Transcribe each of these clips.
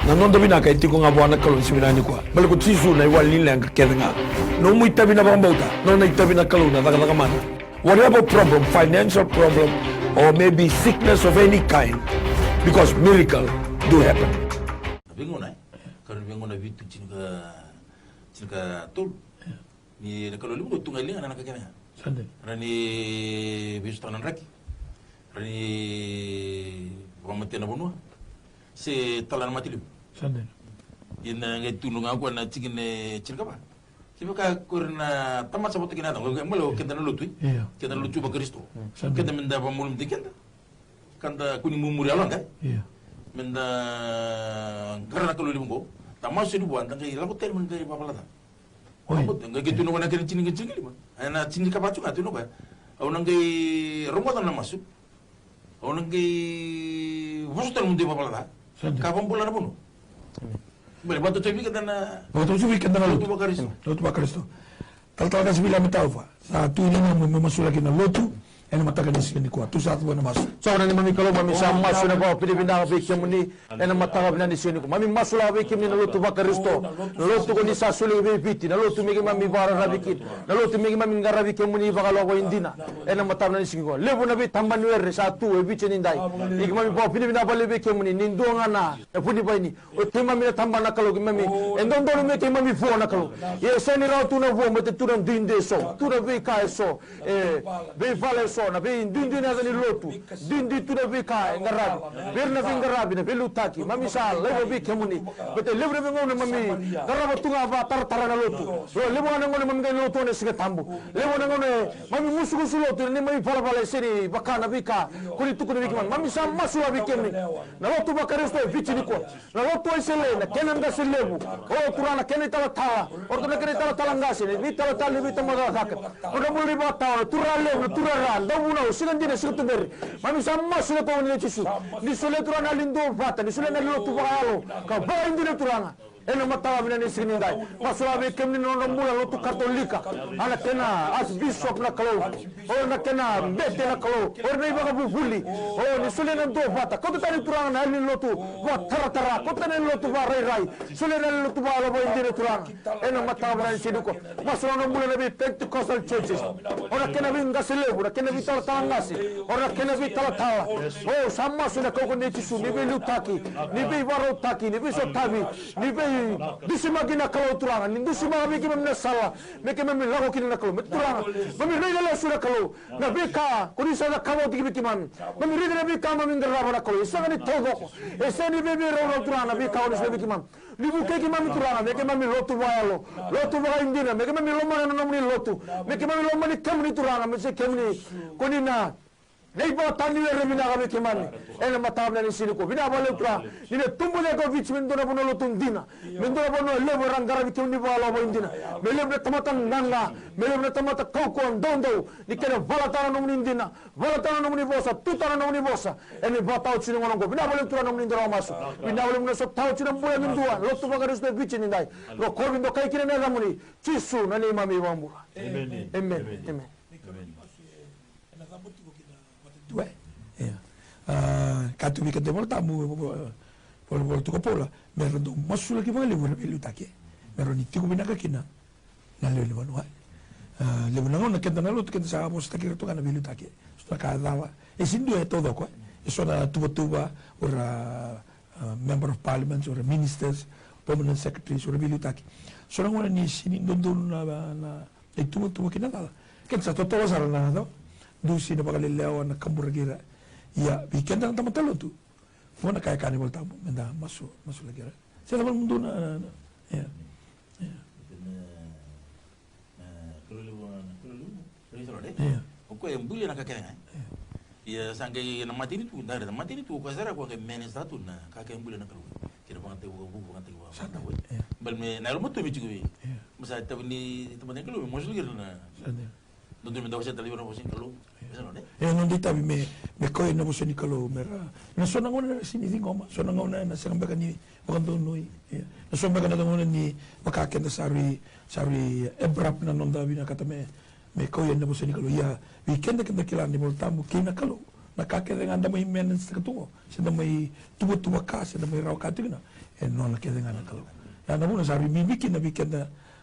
Nanon tabi na kay tiko nga buwan na kalon si binani ko. Balik ko sisu na iwal nila ang kakeda nga. No mo itabi na bambauta. No na itabi na kalon na taga-taga. Whatever problem, financial problem, or maybe sickness of any kind, because miracle do happen. Bingung na, karena bingung na bitu cinka tul. Ni kalau lu tunggal ni anak kakeknya. Sande. Rani bisu tanan raki. Rani pamati na bunua. Si talan mati lu. Sande. Ina ngai tunung aku na cikin cinka apa? Siapa karena tamat sabot kita datang, malu kita nalutu, kita nalutu coba Kristo, kita mendapat mulum tiket, kanda kuning mumuri alang kan, mendapat karena kalau dibungko, tamat sudah buat, tangkai lalu ter mendapat apa lagi, apa tu, nggak gitu nunggu nak cini lima, anak cini kapacu nggak tu nunggu, awak nangkai Ramadan nak masuk, awak nangkai Wusutan mendapat apa lagi, kapan bulan apa nu? Batu cubi kita na. Batu cubi kita na Lotu Bakaristo. Lotu Bakaristo. Tal kasi bilang tahu fa. Sa tuwi na masuk lagi na lotu. Ena matakan sini kuat. Tu saat buat masuk. So na ni mami kalau mami sama masuk na ko Pilipina ka bikin muni. Ena matakan na ni sini ko. Mami masuk la bikin ni na Lotu Bakaristo. Lotu ko ni sa suli biti. Na lotu migi mami bara na bikin. Na lotu migi mami ngara bikin muni bakalo ko indina. Ena matakan na ni sini ko. Lebu na bi tamban wer sa tu e bikin indai. Igi mami ba Pilipina ba le bikin muni nindo ngana. E puni ba ini. O te mami na tamban na kalo mami. Endon do me te mami fo na kalo. Ye seni ra tu na vo me te tu na dinde so. Tu na be ka so. Be vale so na be dindi na ni lotu dindi tu na be ka ngarabi ber na be ngarabi na be lutaki mami sa lebo be kemuni bete lebo be ngone mami garaba tunga ba tar na lotu ro lebo na ngone mami ngai lotu ne siga tambu lebo na ngone mami musugu su lotu ni mami fala fala seri bakana be ka kuni tu kuni be mami sa masu be kemni na lotu Bakaristo bichi ni ko na lotu isele na kenan ga selebu o kurana kenan tala tawa ordo na kenan tala talangasi ni tala tala ni tamaga hakat odo muli ba tawa turale turara una usilan dina situ ber mami sama sila ko ni chisu ni sule turana lindo fata ni sule na lo tu baalo ka ba indina turana ena matawa bina ni sini dai pasula be kemni no mula lo tu katolika ana kena as bishop na kalo o na kena bete na kalo o nei baga bu fulli o ni sule na do fata ko tani turana na ni lo tu wa tara ko tani lo tu ba rai sule na lo tu ba lo indina turana ena matawa bina ni sini ko pasula no mula na be Pentecostal churches ora kena binga selebu ora kena bitala talangasi ora kena bitala tawa o sama suna ko ni chisu ni be lutaki ni be warotaki ni be sotabi ni be disima kina kalau turanga ni disima be kina na sala me kina me lago kina na kalau me turanga mami rei la sura kalau na beka kuni sa kalau tiki bikiman mami rei na beka mami ndaraba na kalau isa ni todo ese ni be ro turanga beka kuni sa bikiman ni buke ki mami turanga me kina mami lotu wa indina me kina mami loma na nomni lotu me kina mami loma ni kamni turanga me se kamni kuni na nei ba tani re bina ga ke mani ena matabna ni sini ko bina bale tra ni ne tumbu le ko vich min dona bono lotun dina min dona bono le borang gara bitu ni bala bo indina mele bre tamatan nanga mele bre tamata ko ko ndondo ni kena valatana no mun indina valatana no mun bosa tutana no mun bosa eni batau chini ngono ko bina bale tra no mun indira masu bina bale mun so tau chini mbule min dua lotu Bakaristo vich ni dai ro ko bindo kai kire na gamuni chisu na ni mami wambura amen Katu wika demol tamu pol tu kopola meron do masula ki bale wala pelu take meron ni tiku binaka kina na le wanwa le wanwa na kenta na lo kenta sa amos take to kana belu take sta ka dawa e sindu e todo ko e sona tuba ora member of parliament or ministers permanent secretaries or belu take sona ngona ni sini dondon na e tuba kina dala kenta to to sara na do dusi na pagalileo na kamburgira ya weekend ang tamatalo tu mo na kaya kanibal tamo menda masu lagi ra sa naman mundo na ya ko e mbuli na kakena ya sangai na matini tu ndare na matini tu ko sara ko ke menes tatu na kakena mbuli na kalu kira bangate wo bu bangate wo bal me na rumo to mi chigwe musa tabni tabane kalu mo sul girna Doon mi daw siya taliwan ako sing kalau. Non dita me ko na mo ni kalau mera. Na so nangona na sini ngoma. So nangona na sa kambaka ni bakandonoi. Na so mbaka na ngona ni makakenda sari ebrap na nonda bina katame. Me ko na mo ni kalau ya weekend kenda kilan ni mo tamu kina kalau. Nakakenda nganda mo maintenance ka to. Sida may tubo ka, sida may raw ka tigna. non ke dengan kalau ya namun sabi bikin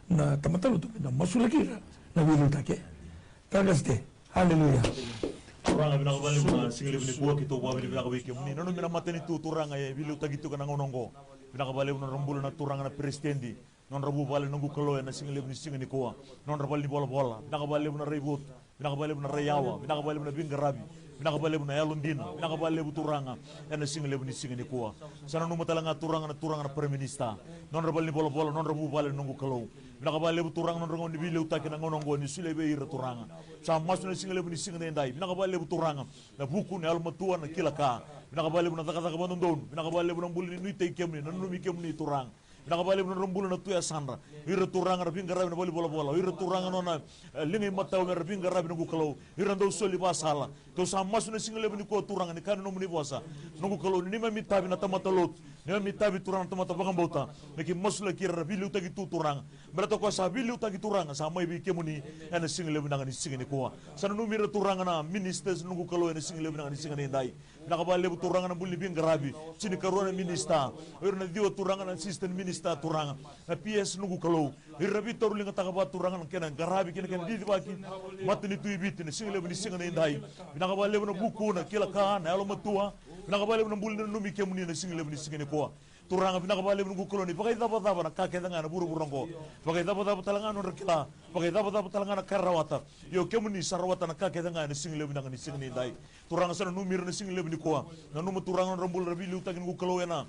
na tamatalo tu na masulakira na wiluta ke tagaste haleluya Turanga bina ka bali muna singile bini kuwa kito wa bina ka wiki muni nono bina mateni tu turanga ye bilu tagitu kana ngonongo bina ka bali muna rambulu na turanga na presidendi non rabu bali nungu kalo na singile bini singini kuwa non rabali bola bola bina ka bali muna ribut bina ka bali muna rayawa bina ka bali muna bingarabi bina ka bali muna yalundina bina ka bali turanga na singile bini singini kuwa sana numu talanga turanga na preminista non rabali bola bola non rabu bali nungu kalo bina ka bali turanga non rangon bilu takina ngonongo ni sule be ira turanga sa masu na singile bini singini ndai bina ka bali turanga na buku ne almatua na kilaka bina ka bali muna taka bandon bina ka bali muna buli ni tay kemni na numi kemni turanga bina ka bali muna rambulu na tuya sandra ira turanga na bingarabi na bali bola bola ira turanga nona lingi mataw na bingarabi na gukalo ira ndo soli basala to sa masu na singile bini ko turanga ni kanu no muni bosa no gukalo ni ma mitabi na tamatalot ni ma mitabi turanga tamata bagambota niki masula kira bilu tagi tu turanga berata ko sa bilu tagi turanga sa mai bi kemuni ana singile bina ni singini ko sana no mira turanga na ministers no gukalo na singile bina ni singini ndai bina ka bali turanga na buli bingarabi sini karona minister ira na diwa turanga na assistant minister turanga na PS nugu kalau irabi torulinga takaba turanga kena garabi kena didi baki matni tu ibiti ne single bini singa ne ndai bina ka bale na buku na kila kana alo matua bina ka bale na bulina numi kemuni na single bini singa ne ko turanga bina ka bale nugu kalau ni pakai daba daba na kake danga na buru burongo pakai daba daba talanga no rekla pakai daba daba talanga na karawata yo kemuni sarawata na kake danga na single bini na singa ne ndai turanga sana numir na single bini ko na numu turanga rambul rabi lu takin nugu kalau yana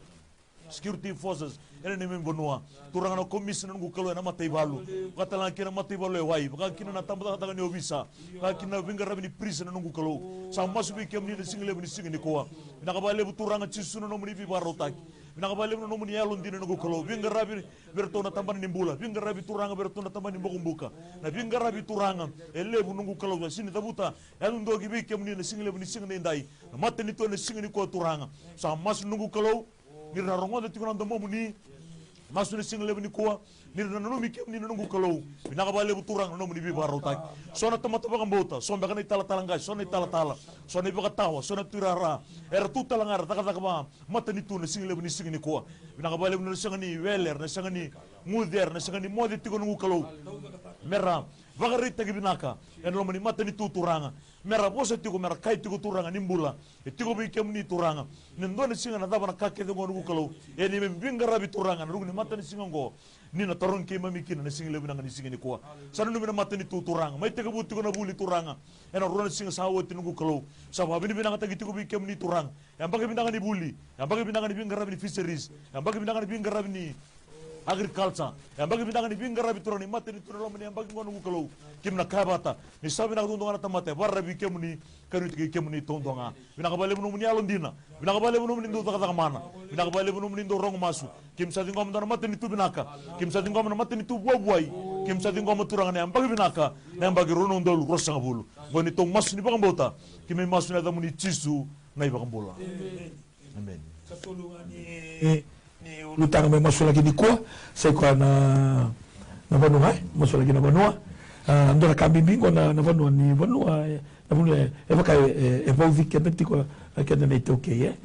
security forces ene ne membonua turanga na commission ngu kalo na matai balu katala kina matai balu e wai baka kina na tamba tanga ni obisa baka kina vinga rabini prison ngu kalo sa masu bi kemni ni single bini singi ni ko na ka bale turanga chisuna no muni bi barota na ka bale no muni yalo ndine ngu kalo vinga rabini berto na tamba ni mbula vinga rabi turanga berto na tamba ni mbokumbuka na vinga rabi turanga elebu ngu kalo sini tabuta elu ndogi bi kemni ni single bini singi ndai na mateni to ni singi ni ko turanga sa masu ngu kalo nirna rongo de tikuna ndo muni masuni single bini kuwa nirna no mi kemni no ngukalo binaka bale buturang no muni bi barota sona tamata bagambota somba kana itala talanga sona itala tala sona ibaga tawa sona turara era tutalanga taka ba matani tu single bini singi kuwa binaka bale no sangani weler na sangani muder na sangani modi tikuna ngukalo mera bagari tagi binaka en lo mani matani tu turanga mera bosa tigo mera kai tigo turanga nimbula tigo bi kemni turanga nendone singa na daba na kake de ngonu kalau eni membinga rabi turanga rugni matani singa ngo ni na toron ke mami kina na singa lebina ni singa ni kwa sanu mina matani tu turanga mai tega buti ko na buli turanga ena rona singa sawo tinugo kalau sawa bini bina tagi tigo bi kemni turanga yang bagi bina ni buli yang bagi bina ni binga rabi ni fisheries yang bagi bina ni binga rabi ni agriculture yang bagi bina ni binga rabi turani matani turalo mani yang bagi ngonu kalau kimna kabata ni sabi na tundonga na tamate barabi kemuni kanut ke kemuni tondonga bina kabale bunu muni alondina bina kabale bunu muni ndo taka mana bina kabale bunu muni ndo rong masu kim sa tingom na matani tu binaka kim sa tingom na matani tu buai kim sa tingom turanga ne ambagi binaka ne ambagi rono ndo rosanga bulu ngoni tong masu ni bagambota kim masu na muni chisu na ibagambola amen katulungan ni ulutang may masu lagi di kuwa sa ikuha na Vanua masu lagi na Vanua ando na kambing ko na Vanua ni Vanua na muna baka evolve kaya tiko kaya na ito okay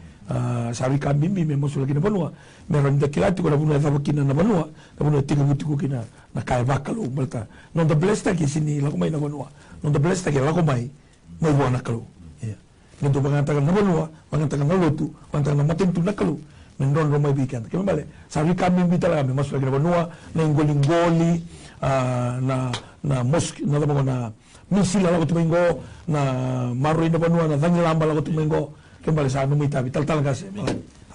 sari kambing may masu lagi na Vanua meron da kilati ko na muna kina na Vanua na muna tiga buti ko kina na kaya bakalo malta non da blesta ki sini lakumay na Vanua non da blesta ki lakumay may buwan na kalo nito pangantakan na Vanua pangantakan na Lotu pangantakan na Matintu na kalo mendon romai bikan kami balik sari kami bitala kami masuk lagi na Vanua na ingoli na mosk na tamo na misila lago tumingo na maroi na Vanua na dangilamba lago tumingo kami balik sa numita bital kasi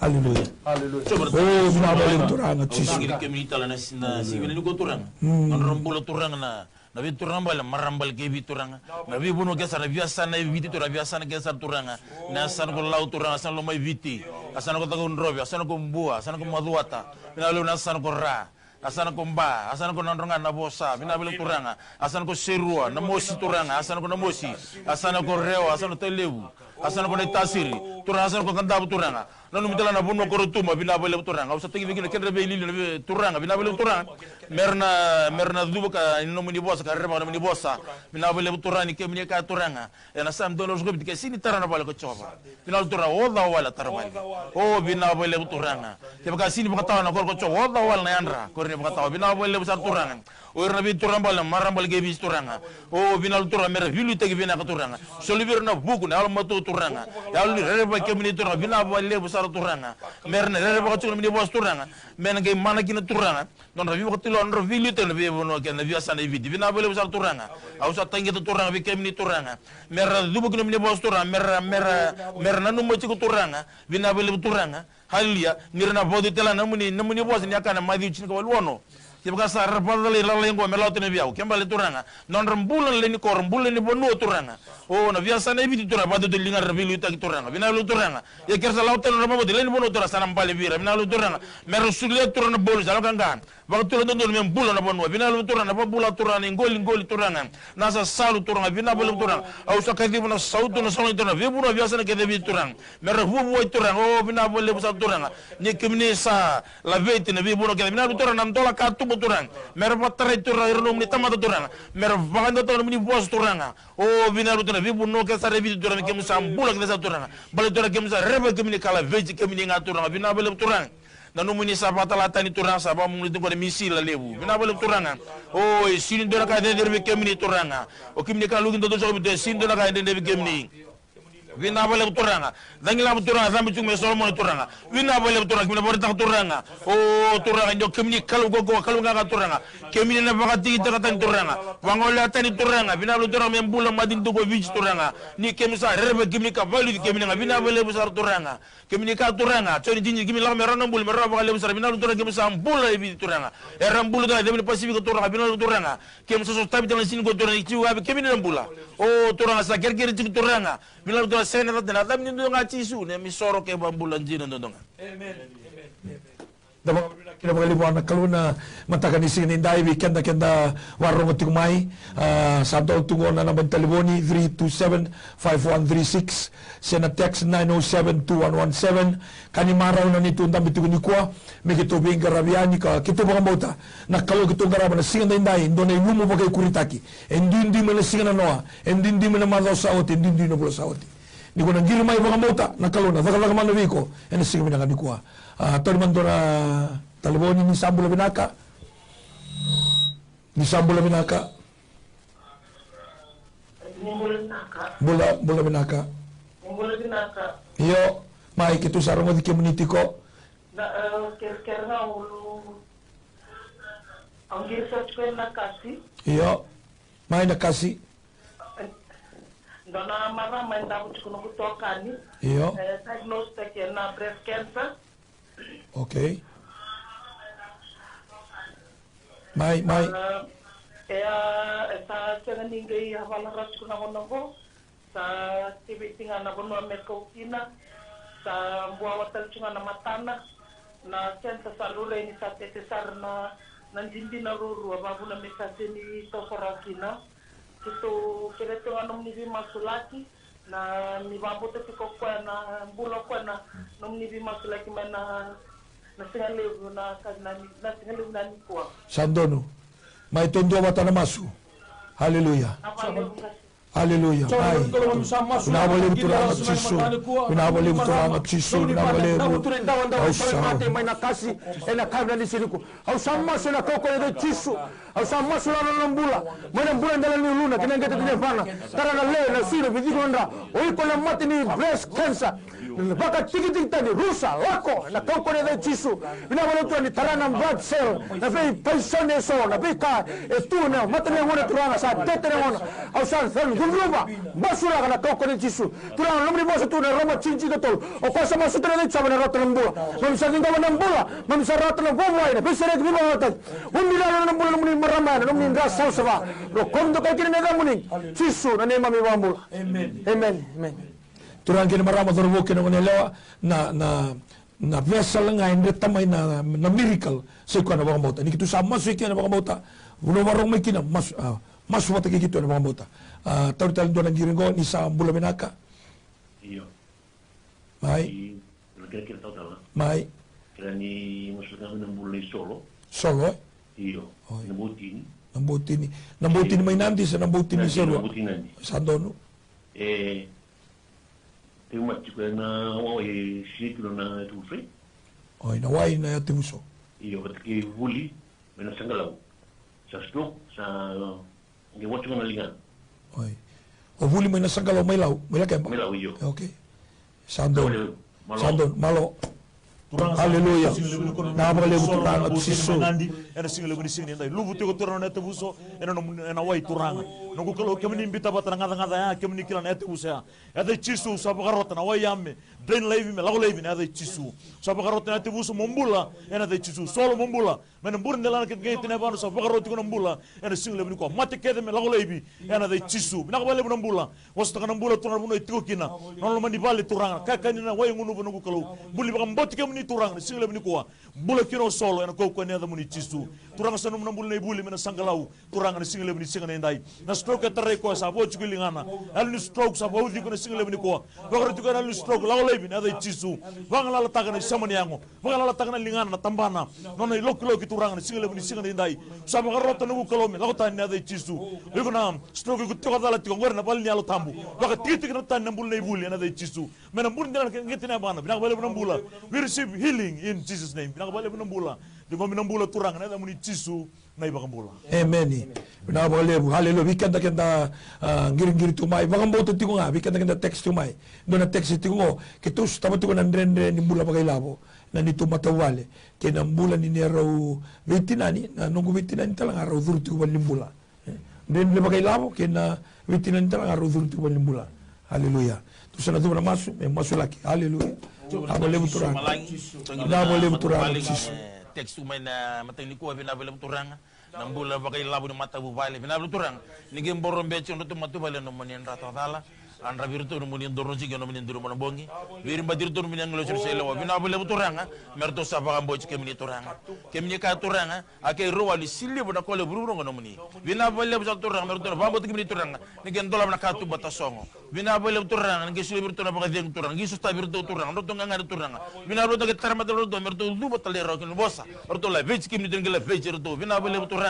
haleluya oh binabalik turang at sis kami itala na singin ni ko turang nonrombulo turang na nabi turang bala marambal ke bi turang nabi buno gesa na biasa na viti turang biasa na gesa turang na san ko lau turang san lo mai viti asan ko tagun robi asan ko mbua asan ko maduata pinalo na asan ko ra asan ko mba asan ko nandronga na bosa pinabilo turang asan ko serua na mosi turang asan ko na mosi asan ko reo asan ko telebu asan ko na tasiri turang asan ko kandabu turang nanu mitala na bunno korotuma bina bole turanga usa tegi bigina kendre be lili turanga bina bole turanga merna dubuka no muni bosa ka rema no muni bosa bina bole turani ke mini ka turanga ena sam dono sgob ke sini tarana bale ko choba bina turanga wala wala tarabali o bina bole turanga ke baka sini baka tawana ko choba wala wala na yandra ko ne baka tawa bina bole busar turanga o rabi turamba la marambal ge bis turanga o bina turanga mer vilu tegi bina ka turanga solivir na buku na alma turanga ya lu reba ke mini turanga bina bole busar turanga merna reba ko chulu mini bos turanga men ngay mana kina turanga non rabi ko tilo on rabi lu tel be bono ken na biasa na vidi bina bole busar turanga au sa tangi turanga bi ke mini turanga mer dubu kina mini bos turanga mer na no mo ci ko turanga bina bole turanga haliya nirna bodi tela namuni bos ni akana madi ci ko wono Tiba sa rapazali la lengo melauti na biau kembali turanga non rembulan leni kor rembulan ni bonu turanga oh na biasa na ibiti turanga badu de lingar revilu ta turanga bina lu turanga ya kersa lautan ramo de leni bonu turanga sanam pale bira bina lu turanga meru sulia turanga bolu salo kangan waktu lu don mem bulan na bonu bina lu turanga ba bula turanga ngoli turanga nasa salu turanga bina bolu turanga au sa kadi buna sautu na solo turanga vi buna biasa na kede bi turanga meru bu turanga oh bina bolu busa turanga ni kemni sa la veti na vi buna kede bina lu turanga nam dola katu turang mer patare turang ronum ni tamata turang mer vaganda to ni bos turanga o binaru turang vi bunno ke sare vi turang ke musam bulak desa turanga bal turang ke musa rebe ke mini kala veji ke mini ngaturanga binabel turang nanu muni sabata latani turang saba muni to ko misi la lebu binabel turanga o sini dona ka de derbe ke mini turanga o ke mini kala lugin do so be sini dona ka de derbe ke mini Vina boleh turanga, dangila turanga, sampai cuma solomon turanga. Vina boleh turanga, kita boleh tak turanga. Oh turanga, jauh kemini kalau nggak turanga, kemini nak pakai tinggi terkatan turanga. Wangolah tani turanga, vina boleh turanga yang bulan madin tu kau biji turanga. Ni kemini sah, rebe kemini kapal itu kemini nggak, vina boleh besar turanga. Kemini kau turanga, curi jinji kemini lah merah nambul merah pakai besar, vina boleh turanga kemini sah bulan biji turanga. Bulan tu ada kemini pasifik turanga, vina boleh turanga. Kemini sesuatu tapi dalam sini kau turanga itu apa kemini nambula. Oh turanga sah kira-kira itu turanga. Vina boleh senera de nada menino ngati su ne mi soro ke bambulan jina ndonga amen Dama kina mga limuan na kaluna matakan ising ni indai weekend kenda warong tikumai sa daw tungo na naman telefoni 327-5136 sena text 907-2117 kani maraw na nito ndam bitugo ni kwa may kito bing garabiani ka kito baka mauta na kalo kito garaba na singa na indai ndone inumo bagay kuritaki hindi mo na singa na noa hindi mo na madaw sa oti hindi na pula sa oti ni ko nang girmay baka mauta na kaluna vakalaga man wiko ena singa minanga ni kwa Tol man doon na taliboni ni Sambo Labinaka. Ni Sambo Labinaka. Bola Binaka. Iyo, mai kito sarong mo di community ko. Kira nga ang research ko na kasi. Iyo, mai nakasi. Dona maraming dapat ko nakutokan ni. Iyo. Diagnostic na breast cancer. Okay. Mai. Kaya sa ninggay hawalaras ko na ko sa tibitingan na kuno Mercautina sa buawatal chunga na matana na senta sa rure ni sa tetesar na nanjindi na ruru ababu na mesase ni toforakina kito kireto anom ni masulaki na mibabote ko kwa na bulo kwa na nom ni masulaki mana na singalevu na singalevu na kwa Sandono. May tondo mata na masu. Hallelujah. Hallelujah. Ay. Pinawali mo turang at siso. Pinawali mo turang at siso. Pinawali mo. Ay, sa. May nakasi. Nakabla ni siniku. Au sama sila koko ya chisu. Au sama sila na nambula. May nambula ndala ni luna. Kinangeta tinefana. Tara na le na sino. Bidiko nda. Oi ko na mati ni breast cancer. Baka tikiting tani rusa lako na koko ya chisu. Pinawali tu ni tara na blood cell. Na vei paisone so. Na vei ka. Etu na mati ni ngone turanga sa tete ni ngone. Au sa Gumruba, basura kana kau kau cisu. Turang lumri bosa tu na roma cinci betul. O kau sama sutra ni sama na rata lembula. Mamisa tinggal lembula, mamisa rata lembula ini. Besar lagi bima rata. Umila lembula lumri meramai, lumri gas sausaba. Lo kondo kau kini mega muni. Cisu na nema mi bambula. Amen. Turang kini marama turbo kini ngone lewa na vessel nga hindi tamay na miracle sa ikaw na baka mauta. Ni kito sama sa ikaw na baka mauta. Ulo marong may kina mas matagi kito na baka mauta. Tahu-tahu doon ang giringo ni Sambo Labinaka. Iyo. Mai. kira-kira tahu tahu Mai. kira ni maksudnya menembul solo Solo. iyo nembutin Nambutini may nanti sa nambutini sa ruwa. nembutin nanti Sandono. Terima juga na sini tu na tu free Oy, naway na yatimuso. iyo batki huli mena sanggalau sa stroke sa ngi watu na lingan Oy. O huli may nasangkalaw may law. May lakay ba? mela iyo Okay. Sandon. Malo. Sandon. Malo. Turang Hallelujah. Single lebu Napakalebu turang at siso. Nandi ena single lebu sini ndai lubu tiko turang na tebuso ena ena wai turanga nungu kalau kemini imbita batana ngada ya kemini kila na tebusa ada chisu sabagarota na wai yamme den levi me lago levi na ada chisu sabagarota na tebuso mombula ena ada chisu solo mombula mena burin delana ke gate na banu sabagarota ko mombula ena single lebu ko mate kede me lago levi ena ada chisu bina ko lebu mombula wasta kana mombula turang buno itiko kina non lo mani bali turanga kakani na wai ngunu nungu kalau buli bakam boti kemini turang single lebu ko bula kino solo ena ko ne ada muni chisu turang sanu na buli buli mena sanggalau turang na single lebu singa ndai na stroke tare ko sa bo chukilingana al ni stroke sa bo di ko na single lebu ko bagaro juga al stroke lawo lebi na ada chisu wangala la tagana samani yango wangala la tagana lingana na tambana nona loki turang na single lebu singa ndai sa bagaro tanu ko lomi lawo tan na ada chisu iko na stroke ko to dala tiko werna bal ni alo tambu baka titi ko tan na buli buli na ada chisu mena buli dala ngetina bana bina bale bula we receive healing in Jesus name bina bale bula di mo minambula turang na ada muni chisu na ibakambula Amen. Pinapakalebu. Hallelujah. Wikenda kenda ngiring-ngiri tumay. Makamboto tiko nga. Wikenda kenda text tumay. Doon na text tiko ngo. Kitus tamat ko nandren-ren ni mula pagkailabo. Na nito matawale. Kaya mula ni neraw witinani. Na nung witinani talang araw dhurti ko malimbula. Nren nila pagkailabo. Kaya na witinani talang araw dhurti ko malimbula. Hallelujah. Tusa na ito na maso. May maso laki. Hallelujah. Napakalebu turang. Napakalebu turang. Text umay na matay ni kuwa binabala turang nambula bakay labo ni mata bubale binabala turang nigem borom beche no tumatu bale no manin rata dala andra virtu no manin dorno jige no manin duru bongi virim badir tur manin ngelo sele wa binabala turang merto sapa kambo chike mini turang kemni ka turang ake rowali silli bona kole buru no mani binabala turang merto babo tikimi turang nigen dolam na katu batasongo binabala turang ngi sili virtu na bakay turang ngi susta virtu turang no tunga ngari turang binabala ke tarma do merto lu botalero kin bosa merto la vech kim ni ngela vech merto binabala turang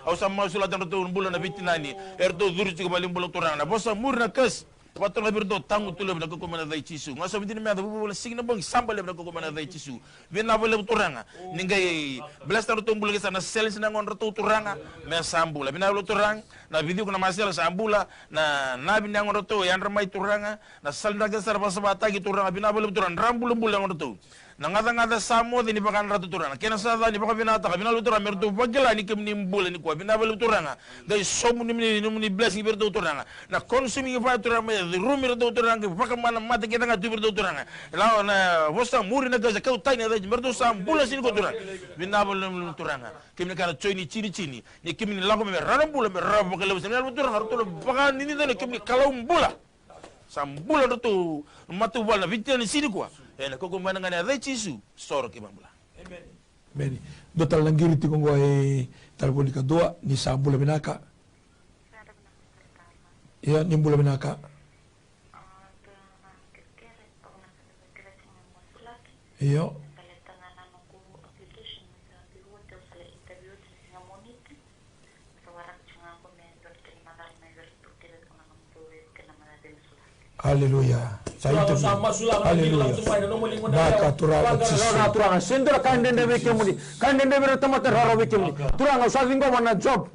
au sama sula dan merto bulan na bitinani erto durci ko balim bulan turang na bosa murna kes Patro birdo tangu tulem na kukumana dai chisu. Ngasa bidin me adu bola signa bang sambal na kukumana dai chisu. Vina bola turanga. Ningai blasta rutum bula sana selis na ngon rutu turanga me sambula. Vina bola turang na video kuna masel sambula na nabi na ngon rutu yan ramai turanga na salda ga sarba sabata gi turanga vina bola turang rambul bula ngon rutu. Ngada samo di bakan ratu turanga. Kena sada ni bakan vina ta vina bola turanga mertu bagela ni kem ni bula ni ko vina bola turanga. Dai somu ni blessing bertu turanga. Na consuming fa turanga di rumir do turang baka mana mata kita nga tubir do turang la na vosta muri na gaza kau tanya da merdo sam bula sin ko turang binabol turang kimni kana choini chini ni kimni la ko me raram bula me rab ka le sen turang harto baka ni da kimni kalau bula sam bula do matu wala vitani sini kwa ena ko mana ngana da chisu soro ke bambula Bene. Dotal langgiri tiko ngo e talbonika doa ni sambula binaka. Ya nimbula binaka. Iyo. Haleluya. Haleluya. Baka turanga turanga sendra kandende wekemuni kandende bere tamata raro wekemuni turanga savingo mana job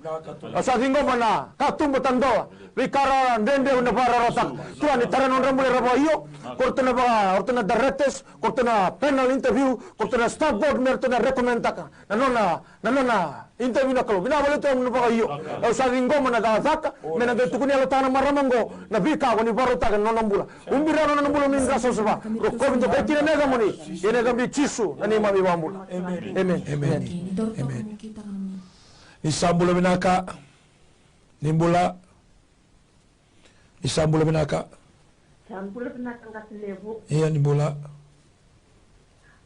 savingo mana katumbo tandoa wikara ndende una bara rotak tuani taranon rambule rabo iyo kortena ba ortena directors kortena panel interview kortena staff board mertena recommendaka nanona interview na kalau bina bale tu na iyo savingo mana dazaka mena de tukuni alo tana maramango na bika wani barota nona mbula umbira nona mbula ni ngaso saba rokobi to bekine nega moni ene gambi chisu nani mami wambula amen Amen. Amen. Isambula binaka. Nimbula. Isambula binaka. Sambula binaka ngasilebu. Iya nimbula.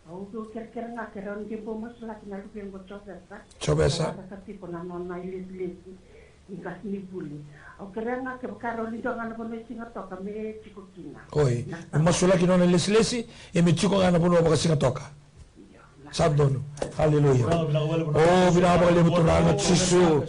Au kira-kira ngakeron kimpo masalah kinalu kimpo cobesa. Cobesa. Kasi ko na nona ilis ingas ni buli. O keranga ke bakaro lido ngana pono singa toka me chiko kina. Oi, masula kino na lesi e me chiko ngana pono baka singa toka. Sabdono. Haleluya. Oh, binabali mo turana Chisu.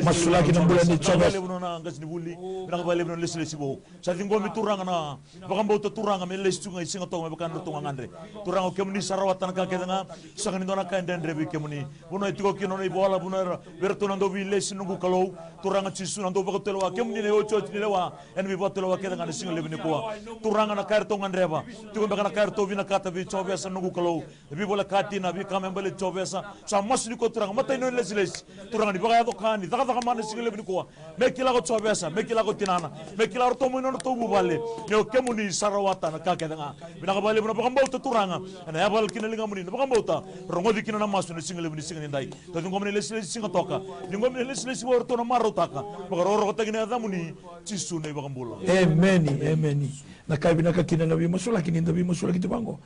Masula kino bulan ni Chobes. Ngas ni buli binakabali mo lesi bo sa tinggo mi turanga na bakang bauta turanga me lesi tunga singa toka me bakang tunga ngandre turanga kemuni sarawatan ka kedanga sangani dona ka ndendre bi kemuni buno itiko kino ni bola buno bertuna ndo bi lesi nungu kalau turanga Chisu ndo baka telwa kemuni ne ocho ni lewa en bi botelo kedanga ni singa lebini ko turanga na kair tonga ndreba tiko bakana kair to bina kata bi Chobes nungu kalau bi bola katina bi kamembele Chobes sa masni ko turanga mata no lesi turanga ni baka to kani daga mana singa lebini ko mekila ko Chobes mekila ko tinana mekila ro tomo no to bubale yo kemuni sarawatan ka kedanga binakabali mo bakang bauta turanga ana yabal kinalinga muni bakang bauta rongodi kinana masu ni singa lebini singa ndai to ngomni lesi singa toka ngomni lesi wo to na marotaka bakaro ro tagina damuni Chisu ne bakang bola Amen. Na kai binaka kina nabi masula kini nabi masula kitu bango.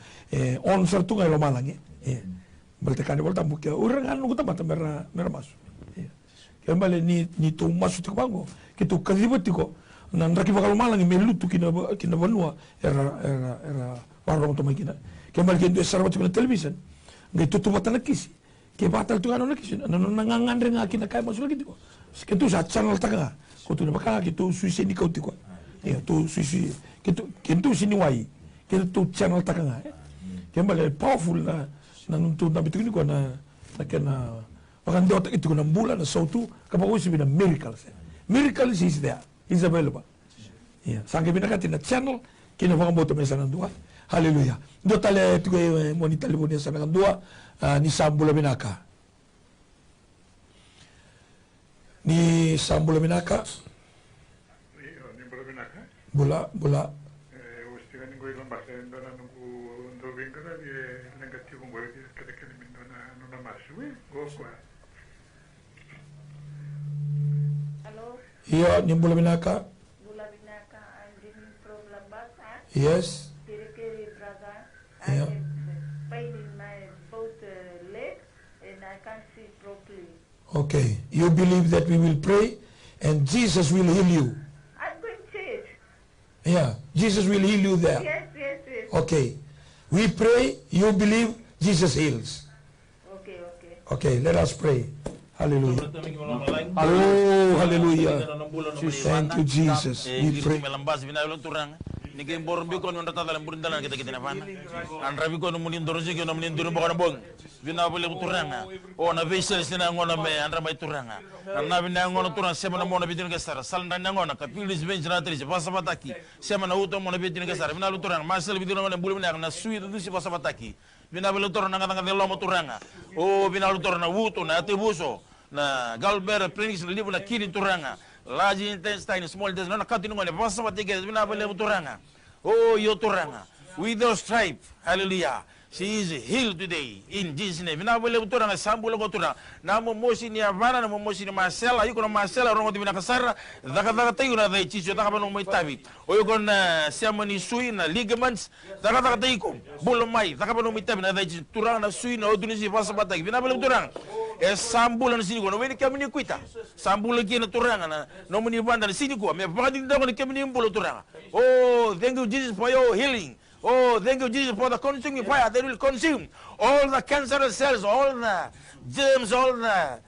On sartu ngai lo malang Balte kani volta mukia urang anu kuta mata mera masu. Kembali ni tu masu tu bango. Kitu kadibati ko nan raki bakal malang melutu kina banua era warung to makina. Kembali kendo sarwa tu television. Ngai tutu mata nakisi. Ke batal tu anu nakisi. Nanu nangangandre ngaki na kai masula kitu ko. Kitu sa channel taka. Ko tu bakal kitu suisi ni kau tiko. Tu suisi kitu sini wai. Kitu channel taka nga. Kembali powerful na nuntu na bitu ni ko na kena pakan dota itu na bulan na sautu kapag usi bina miracles. Miracles is there. Is available. Sangke bina katina channel kina pakang boto mesa ng dua. Hallelujah. Do tale itu ko monita libo niya sa ng dua ni Sambula Binaka. Ni Sambula Binaka. Bula. Hello, Iya, ni Bula Binaka. I'm having problem basa. Yes. Kiri brother. Yeah. I have pain in my both legs and I can't see properly. Okay. You believe that we will pray and Jesus will heal you. I'm going to church. Yeah. Jesus will heal you there. Yes. Okay. We pray, you believe, Jesus heals. Okay. Okay, let us pray. Hallelujah. Oh, hallelujah. Thank you, Jesus. We pray. Nigay borom bi ko non tatalam burin dalan kita kita nafana an rabi ko no munin doroje ko no munin duru bokana bong bina bole turanga o na vesel sina ngona me an ramay turanga na bina ngona turanga semana mo na bidin ke sara salnda ngona ka pilis benjratri pasa bataki semana uto mo na bidin ke sara bina lu turanga masel bidin ngona bulum na suit du si pasa bataki bina bole turanga ngata ngata lo mo turanga o bina lu turanga wuto na tebuso na galber prince libu na kini turanga large intestine, small intestine, no nakati nungone, pasa patigay, binabali mo turanga. Oh, yo turanga. With those stripes, hallelujah. She is healed today, in Jesus' name. Binabali mo turanga, sambulo ko turanga. Namo mosi ni Havana, namo mosi ni Marcela, yuko na Marcela, rongo di binakasara, daga tayo na day chicho, daga pa nung may tabi. O yuko na siyama ni sui na ligaments, daga tayo ko, bulomay, daga pa nung may tabi na day chicho, turanga na sui na odunisi, pasa patag. Binabali mo turanga. Sambulan sini ko, no wini kami ni kuita. Sambulan kina turanga na, no muni banda sini ko. May pakadin daw ni kami ni imbulo turanga. Oh, thank you Jesus for your healing. Oh, thank you Jesus for the consuming fire that will consume all the cancerous cells, all the germs, all the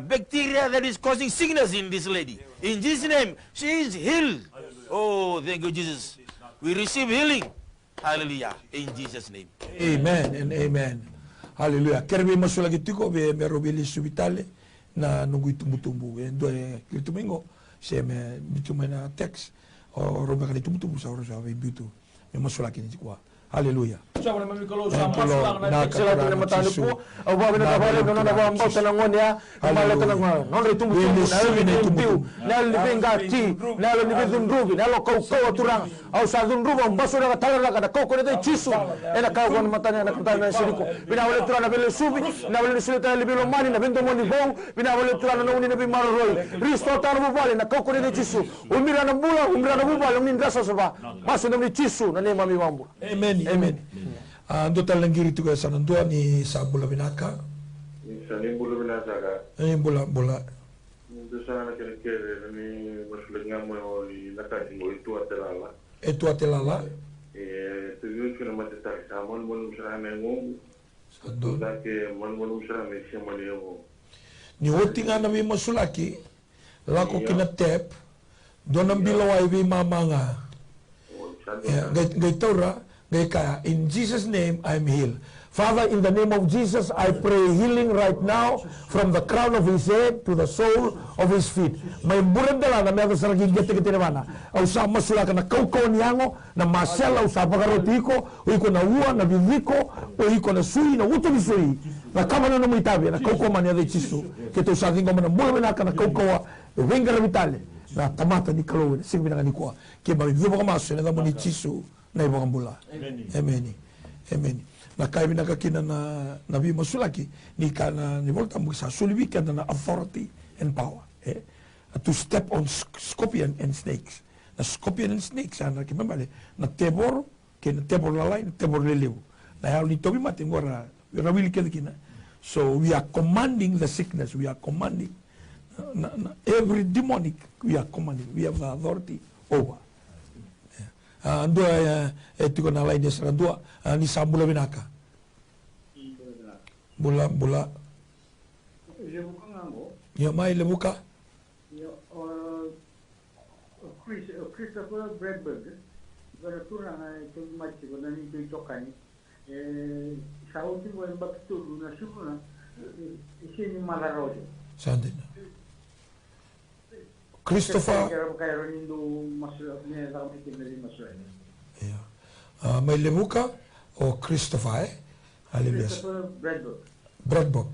bacteria that is causing sickness in this lady. In Jesus' name, she is healed. Oh, thank you Jesus. We receive healing. Hallelujah. In Jesus' name. Amen and amen. Hallelujah. Kerbe masula gitiko be merobili subitale na nunggu tumbu-tumbu. Endo kirtu mingo se me bitumena text o roba kali tumbu-tumbu sa oro sa bitu. Me masula kini kwa. Hallelujah. Sabar mami kalau sama sulang na sila tu nama tanu po. Awa bina kabale nona na bang bau tanang ngonya. Kamala tanang ngonya. Nona itu mutu. Nalo ni tumpiu. Nalo ni bengati. Nalo ni bedunrugi. Nalo kau turang. Au sa dunrugi. Basura ka talara ka kau kau ni Chisu. Ena kau kon matanya na kau na siriko. Bina wale turang na bele subi. Na wale ni sila libi lomani na bendo moni bau. Bina wale turang na uni na bi maroroi. Risto tanu bubale na kau kau ni Chisu. Umira na bula. Umira na bubale. Umin rasa soba. Masu na ni Chisu na ni mami mambu. Amen. Amen. Ando talanggiri tu sa nandua ni Sambula Binaka. Sa Bula Binaka ka. Bula. Ndio sana kile ni masuala ngamo ni nakati ngo itu atelala. Itu atelala. Tujuan kuna matata samon mon usara mengo. Sado ke mon usara me siamo leo. Ni wotinga na mi masulaki lako kina tep donam bilawai bi mamanga. Gai taura gai kaya in Jesus name I'm healed. Father, in the name of Jesus, I pray healing right now from the crown of his head to the sole of his feet. May bulan dala na may saraging gete-gete naman. Au sa masula ka na kaukaw niyango, na masela, au sa pagarotiko, o iko na ua, na biviko, o iko na sui, na uto ni sui. Na kama na namuitabi, na kaukaw man yada chisu. Kito sa ating kama na mula minaka na kaukaw, wenga na vitale, na tamata ni kalawin, sige binanganikwa. Kaya ba, vivo ka maso, na damo ni chisu, na ibo kang bula. Amen. Amen. Na kaya binakakina na nabi masulaki ni kana ni volta mo sa sulibi kana na authority and power to step on scorpion and snakes. Na scorpion and snakes ana kimambale na tebor lalai na tebor lelew. Na yaw ni tobi mati ngora rawili kina. So we are commanding the sickness, we are commanding every demonic, we are commanding, we have the authority over. Andua itu kana lain dia serandua ni sambula binaka. Bula. Lebuka ngango. Ya mai lebuka. Ya Christopher Bradberg. Beraturang itu macam mana ni tu cokani. Saudi boleh baktu na syukur na. Isi ni malah rojo. Sandina. Christopher. Kaya rindu masuk ni dalam ini masuk ini. Ya. Mai lebuka o Christopher Hallelujah. Bradberg.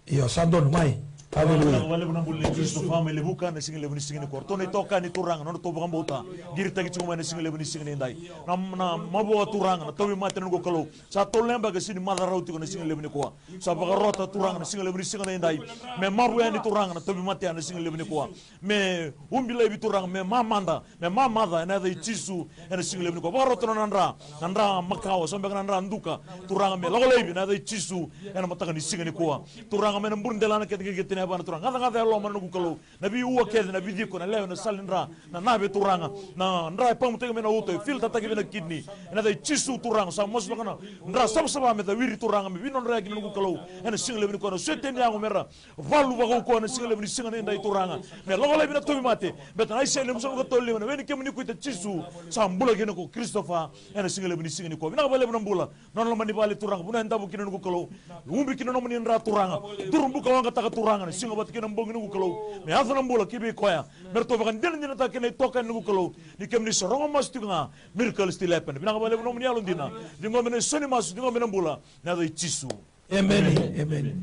Iya, sandon mai. Hallelujah. Wale buna bulle Kristo fama le buka na single buni single korto ne toka ni turang no to bangam bota girta ki chuma na single buni single ndai na mabo turang na tobi maten go kalo sa tolle ba ga sini mala rauti ko na single buni ko sa ba rota turang na single buni single ndai me mabu ya ni turang na tobi maten na single buni ko me umbile bi turang me mamanda na da chisu na single buni ko ba rota nandra makao sa ba nandra nduka turang me lolebi na da chisu na mataka ni single ko turang me mbundela na kete bana turanga ngada lo manu kalo nabi uwa kede nabi diko na leo na salindra na nabe turanga na ndra pam tege mena uto fil tata gina kidney na dai chisu turanga sa mos bana ndra sab me da wiri turanga me binon ra gina kalo ena single bini ko na sete ni ango mera valu ba ko na single bini single ndai turanga me logo le bina tobi mate bet na ise le muso ko tolli na weni kemni ko ta chisu sa mbula gina ko Christopher ena single bini single ko bina bale bina mbula non lo mani bale turanga buna ndabu kina ko kalo umbi kina no mani ndra turanga durumbu ko wanga taka turanga singa bat kina mbong nugu kalo me afa nambola kibe koya merto bakan den dina ta kina tokan nugu kalo ni kemni soronga mas tunga miracle still happen bina ngabale no mni alon dina dingo mene soni mas dingo mene mbula na do chisu amen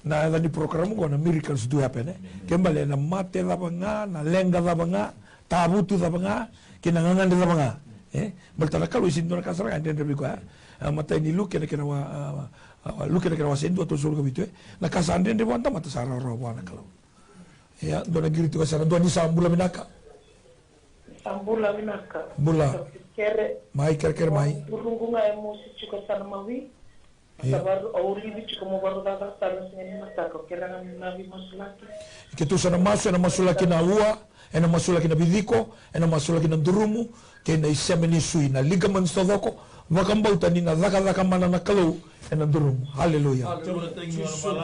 na ni program ko na miracles do happen kembale na mate la banga na lenga la banga tabutu la banga kina ngangande la banga baltala kalo isin do na kasara den rebi ko mata ni luke na kina wa luke na kina wa sendo to zurga bitu na kasande de wanta mata sara ro wana kalau ya do na girito kasara do ni sambula minaka bula kere mai mai burungunga emosi chiko sana mawi sabar auri di chiko mo baru daga sana sini mata ko kelangan nabi masulaki kitu sana masulaki na ua ena masulaki na bidiko ena masulaki na durumu kena isemeni sui na ligaman sodoko wakambauta ni na zaka mana na kalau ena durumu haleluya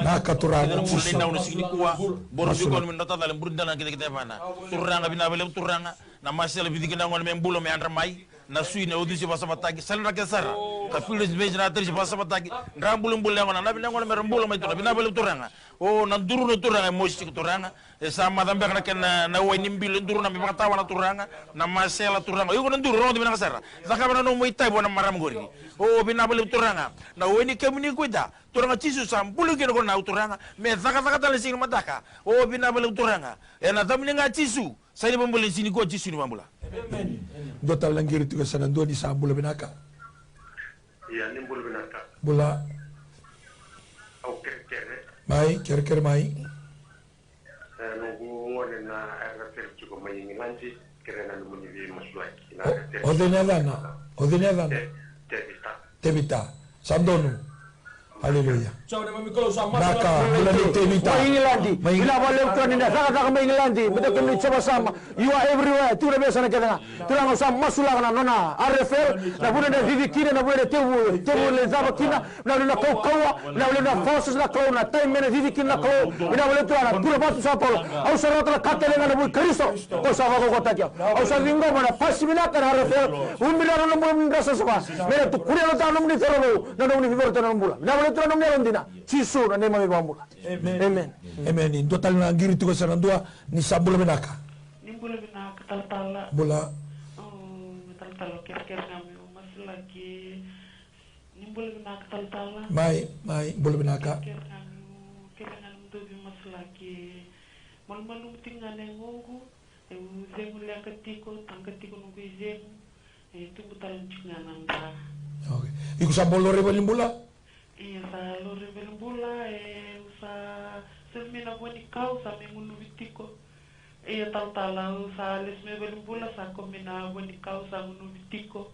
na katurana chisu na unisini kuwa boru ko min nota dalen burundana kita mana turanga bina bele turanga na masela bidiki na ngone membulo me andra mai na sui na odisi basa batagi salna ke sara ka filis bejna terji basa batagi rambulum bulle ngona na bina ngone merumbulo mai bina bele turanga o na duru no turanga mosti turanga e sama dambe kana ken na way nimbil duru na mi tawana turanga na masela turanga yugo na duru ro bina ka sara zaka bana no mo itay bona maram gori o bina bele turanga na way ni kemni kuida turanga chisu sambulu ke ko na turanga me zaka tale sing mataka o bina bele turanga e na damni nga chisu sai bambule sini ko chisu ni bambula Dota langgir itu kesanan dua di sambula binaka. Iya, ni bulu binaka. Bula. Oke, kere. Mai, kere mai. Nunggu ngone na RFR juga menginganji kere na munyibi masulaki. Odene dana. Tebita. Sandonu. Haleluya. Naka, mula ni Telita. Maingilandi. Binabalik ko nila. Saka maingilandi. Betul kami sama-sama. You are everywhere. Tu na biasa na kita. Tu na ngosam masulah na nona. RFL. Na bulan na vivi kina na bulan tebu le zaba kina. Na bulan na kawa. Na bulan na forces na kawa. Na time na vivi kina kawa. Binabalik tu na. Tu na batu sa polo. Au sarata na kata lenga na bulan Kristo. Ko sa ko kota kya. Au sa vingo mana pasi bina kan RFL. Umbila na bulan rasa sa. Mera tu kuria na tanum ni tero. Na ni vivi na bulan. Binabalik tu na ndina. Cisu na nema mibambula. Amen. Amen. In total na giri tu sa nandua ni sabula binaka. Nimbula binaka tal-tala. Bula. Tal-tala kira-kira kami umas lagi. Nimbula binaka tal-tala. Mai bula binaka. Kailangan dobi mas lagi. Mal-malum tinggal nengogu. Zengu liang ketiko, tang ketiko nunggu zengu. Tunggu talang cingan anda. Okay. Iku sabolo reba limbula. Iya sa lori belembula sa semina buani kau sa mengunu vitiko. Iya tal-tala sa lesme belembula sa komina buani kau sa ngunu vitiko.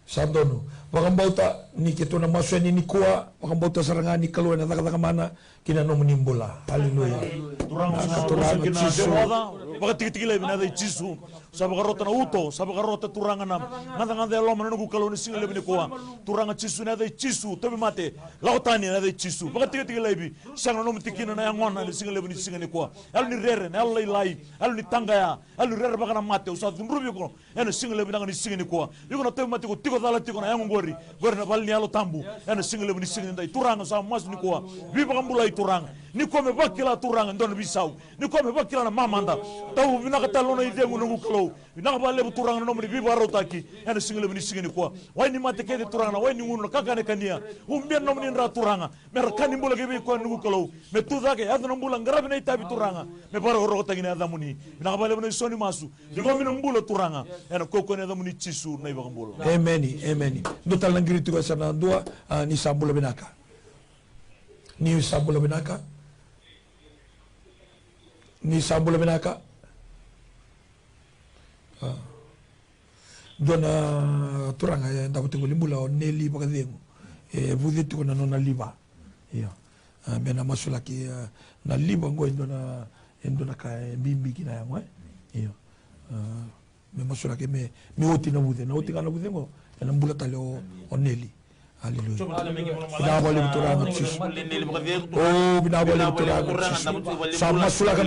Sandono, wakambauta ni kito na maswa ni kuwa, wakambauta sarangani kaluan na taka mana kina no menimbula. Haleluya. Turang sa kina demoda, baka tiki-tiki na da Jisu. Sabe garota na uto, sabe garota turanga na. Nganda lo manungu kaluan singa lebi kuwa. Turanga Jisu na da Jisu, tabi mate. Lautani na da Jisu. Baka tiki-tiki lebi, sang no mtikina na yangwana ni singa lebi singa ni kuwa. Al ni rere, al lai, al ni tangaya, al ni rere baka na mate, usa dumrubi ko. Ena singa lebi na ni singa ni kuwa. Yuko na tabi mate ko tiko dala tiko na yangu gori na bali ni alo tambu. Ena singa lebi ni singa ni turanga sa mas ni kuwa. Biba kambula turanga. Ni kome bakila turanga ndona bisau. Ni kome bakila na mamanda. Tahu binaka talona idengu nungu kalo. Binaka bale turanga no mri biba rotaki. Ena single ni single kwa. Wai ni mate kede turanga, wai ni ngunu kakane kania. Umbia no mni ndra turanga. Merakani mbula gibi kwa nungu kalo. Me tudake adha no mbula ngarabi na itabi turanga. Me bara rotaki ni adha muni. Binaka bale ni soni masu. Ni kome mbula turanga. Ena koko ni adha muni chisu na iba mbula. Amen. Ndotal langiri tu sana dua ni sabula binaka. Ni sabula binaka. Ni sabula binaka. Dona turanga ya ndakuti kulimbula o neli pakadengu. Vudhitu kuna nona liba. Iyo. Mena masula ki na liba ngo indona ka bimbi kina yangu Iyo. Me masula ki me oti na vudhe. Na oti kana vudhe ngo. Ena mbula tale o neli. Haleluya. Binabali turanga chisu. Binabali turanga chisu. Sa masula ka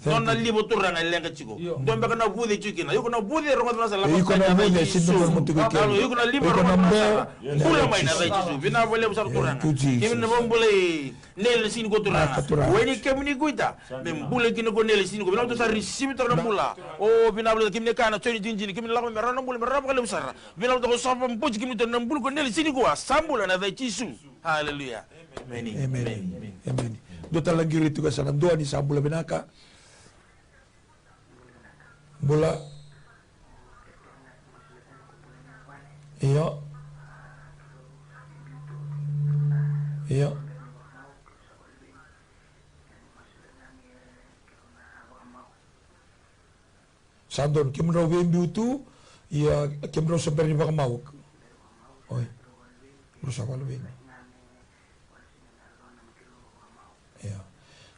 non na libo turanga lenga chiko dombe kana bude chikina yuko na bude ronga na sala yuko na bude sindo mutu ko kalo yuko na libo ronga na kula mai na dai chisu bina vole busar turanga kimi na bombole nel sin ko turanga weni kemni kuita mem bule kino ko nel sin ko bina to sari simito na mula o bina vole kimi kana choni jinjini kimi la me rana bule me raba kale busar bina to so pam puji kimi to na bul ko nel sin ko sambula na dai chisu haleluya amen dota lagi itu ka sana doa ni sambula binaka bola iya Sandon kimro wembi tu ia kimro seperti baka mauk oi berusaha lebih iya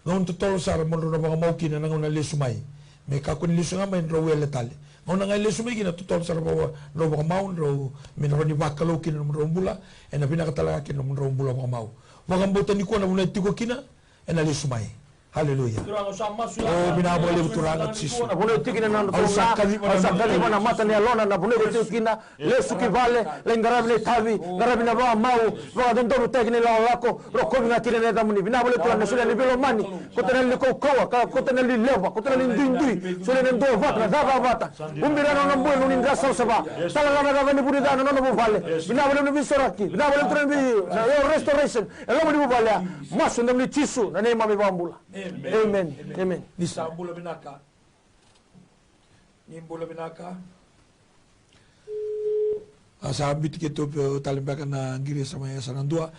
ngon tutol sar mondo na baka maukin na ngon lesumai me kakun lisunga main ro wele tale ngona ngai lesumi kina tutol sar bawa ro baka mau ro min ro ni bakalo kina ro mula ena bina katala kina ro mula baka mau baka mbota ni ko na una tiko kina ena lesumai haleluya oh bina boleh turanga chisu bune tikina na sakali mana mata ni alona na bune tikina lesuki vale lengarabi le tavi ngarabi na ba mau ba don do tekni la lako ro ko na kina na damuni bina boleh turanga sule ni belo mani ko tena ni ko kowa ko tena ni leva ko tena ni ndui sule ni ndo vata na vata umbira na mbo ni ndasa saba sala la na ni buni da no no vale bina boleh ni bisoraki bina boleh turanga yo restoration elo ni vale masu ndamni chisu na nema mi bambula Amen. Ni sambula binaka. Ni mbula binaka. Sabi kita talimbakan na giri sama ya sanandua.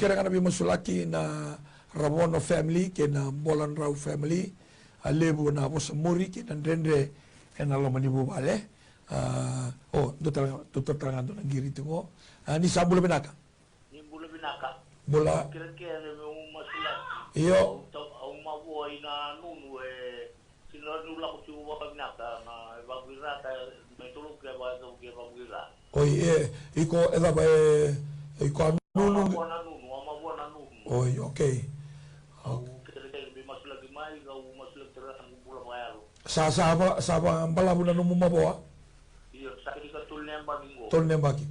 Kira kana bi masulaki na Rabono family kena Bolan Rau family. Lebu na Bosamuri kena Rendre kena lo manibu bale. Tutur terangan na giri tu ngo. Ni sambula binaka. Ni mbula binaka. Bola. Kira-kira may masila. Iyo. Ang mabuhay na nunu sinanula ko siya wakagnaka na ibagwirata may tulog kaya ba ito kaya Oi, iko eda ba iko nunu. Amabuan na nunu. Oi, okay. Kira-kira may masila gimay, masila tira ang bulang mayaro. Saba ang balabu na numu mabawa. Iyo, sa katul na baging Tol nembaki.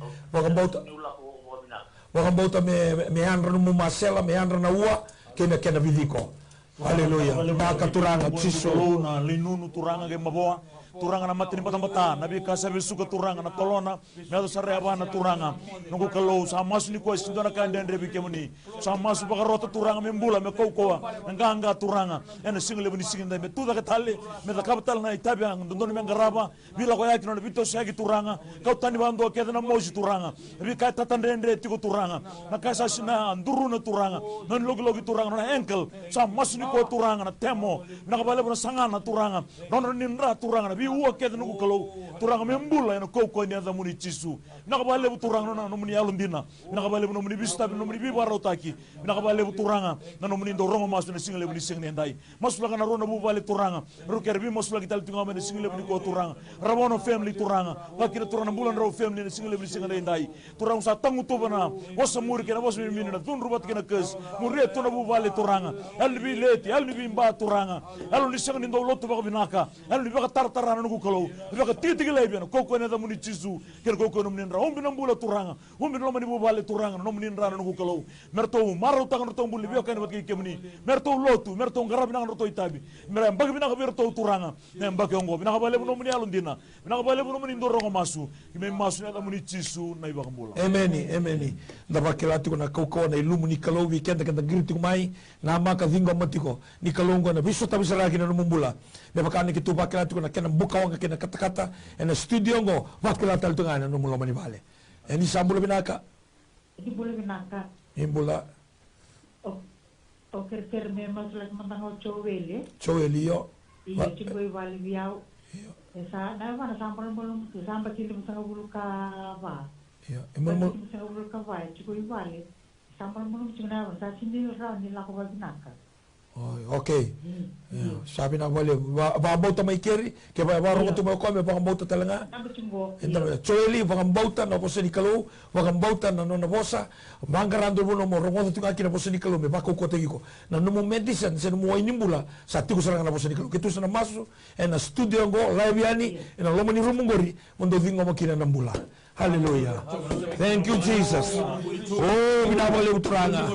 Wakambauta me andra numu masela, me andra na ua, kena vidiko. Haleluya. Baka turanga tsiso. Na linunu turanga ke maboa. Turanga na matini mata nabi kasabe suka turanga na tolona medo sareba na turanga nungu kalau sama suni ko sidona kandendre bikemuni sama su bagarota turanga membula me kokoa nganga turanga ena single buni singinda me tuda ketale me da kapital na itabia ndondoni mengaraba bila ko yaki no bito sagi turanga kau tani bando ke na moji turanga bi ka tatandendre tiko turanga na kasa sina nduru na turanga non logi turanga na enkel sama suni ko turanga na temo na kabale bona sangana turanga non ninra turanga na uwa keda nuku kalau turanga membula ina koko ni ada muni chisu nakabale turanga na nomuni alundina nakabale nomuni bista nomuni bibaro taki nakabale turanga na nomuni dorongo masu na single buni single ndai masula kana rona bu bale turanga ruker bi masula kital tinga na single buni ko turanga rabono family turanga wakina turanga bulan ro family na single buni single ndai turanga sa tangu to bana wasa muri kana wasa mi na tun rubat kana kes muri to na bu bale turanga albi leti albi mba turanga alu ni single ndo lotu ba binaka alu ba tartara nuku kalau baka titig lebian koko ne da muni chisu ker koko no mninra ombi nambula turanga ombi no mani bubale turanga no mninra nuku kalau merto maro tangan to mbuli bio kan batki kemni merto lotu merto ngarabi nang roto itabi mer mbag bina ka merto turanga ne mbag yongo bina ka bale no muni alundina bina ka bale no muni ndorongo masu kime masu ne da muni chisu na ibaka mbula Emeni da bakilati ko na koko na ilumu ni kalau weekend kan griti mai na maka zingo matiko ni kalongo na biso tabi saragi na mumbula me bakani kitu bakilati ko na kena buka wanga kena kata-kata ena studio ngo bakilati al tungana no mulo mani vale eni sambula binaka Imbula binaka imbula o ker me masulak mantango choweli yo iyo chingoi vale viau esa na mana sampal bolong samba kili mutanga bulu ka va iya emang mutanga bulu ka va chingoi vale sampal bolong chingna sa sindi ra ni la ko binaka okay. Sabi na wale ba bauta mai keri ke ba rongo tu mai kome ba bauta talanga. Entar choeli ba bauta na posa ni kalau ba bauta na no na bosa mangarando bono mo rongo tu ngaki na posa ni kalau me ba ko tegi ko. Na no medicine se no inimbula sa tiku saranga na posa ni kalau. Kitu sana masu na studio ngo live yani na lomo ni rumungori mondo dingo makina na mbula. Hallelujah. Thank you, Jesus. Oh, binabali utranga.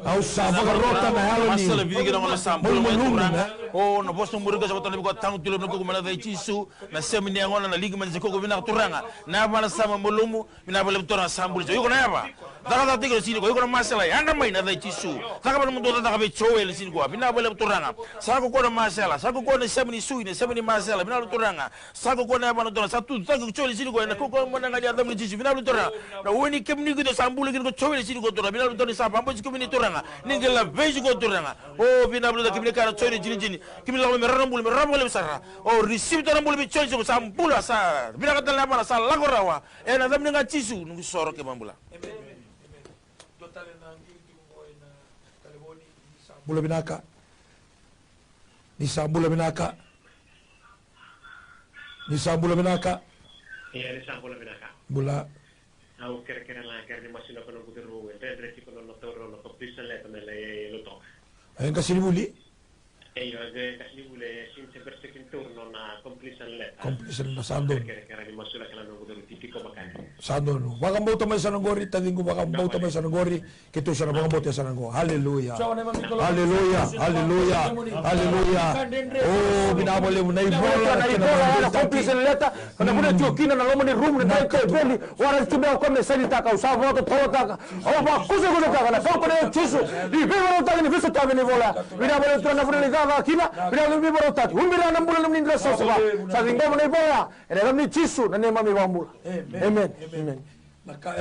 Au sava garota na halo ni. Masala bigi na sampul mo utranga. Oh, na bosto muriga sa batang ko tangu tulo ko kumala dai chisu na semini ngona na ligi man ko bina utranga. Na bana sama mulumu binabali utranga sampul. Yo ko na ba. Daga tigro sini ko yo ko masala anda mai na dai chisu. Daga bana mundo daga be chowel sini ko binabali utranga. Sa ko na masala, sa ko na semini sui na semini masala binabali utranga. Sa ko na bana utranga sa tu sa ko chowel sini ko na ko mana ngadi Jiji bina lutora na woni kemni ko sambulu ko chowele sini ko tora bina lutora sa pambo ko mini toranga ningela beji ko toranga o bina lutora kemni kara chowele jini kemni la me rambul sara o receive to rambul be chowele ko sambula sa bina ka tala bana sa lagorawa e na damni nga chisu ngi soro ke bambula bula binaka ni sambula binaka Iya, ni sambula binaka. Bula. Au kira-kira la kira ni masih nak nak buat ruang. Tadi reti kalau nak tahu nak kompisen le tanah le lotong. Ayang kasih buli. Iya, kasih boleh sim seperti turno na kompisen le. Kompisen na sando. Kira-kira ni masih nak nak buat titik ko makan. Sando no. Bakang bauta may sananggori tading ko bakang bauta may sananggori kito siya na bakang bauta sananggo. Hallelujah. Hallelujah. Oh, binabali mo na ibola na kompisen leta kana muna tiokina na lomo ni room na dai ke beli wala tibia ko me sanita ka usava to tota o ba kuze ka na ko ne chisu di bebo ta ni viso ta ni vola binabali to na fureli ga kina binabali bebo ta umbira na mbula ni ndra sosa ba sa dingo mo na ibola ere ni chisu na ne mami wambula amen Naka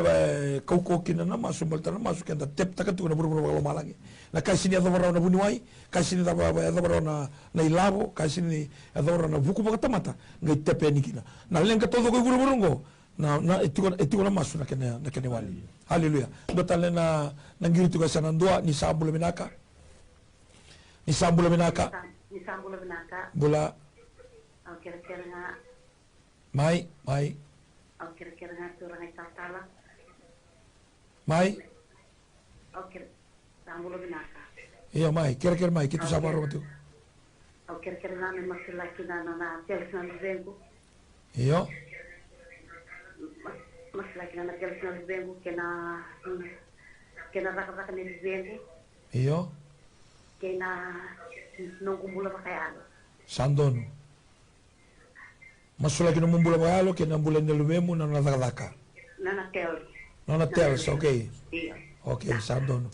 kau kina na masuk balta na masuk kenda tep takatu na buru kalau malagi. Na kai sini ada warna na buniwai, kai sini ada warna na ilabo, kai sini ada warna na buku pakata mata. Ngai tepe ni kina. Na lenga todo ko buru ngo. na itiko na masu na kene wali. Haleluya. Dotale na ngiri tuka sana ndua ni sambula minaka. Ni sambula minaka. Ni sambula minaka. Bula. Au kira-kira nga. Mai. Au kira-kira nga turang ay tatala. Mai. Au sambula minaka. Iya mai, kira-kira mai kita sama orang tu. Au kira-kira nga may masilaki na teles na lizengo. Iya. Masilaki na teles na lizengo kena raka-raka na lizengo. Iya. Kena nung kumbula pa kaya ano. Sandono. Masulaki na mumbula pa alo kena mbula na lumemu na natakataka. Na teles. Okay. Iya. Okay, Sandono.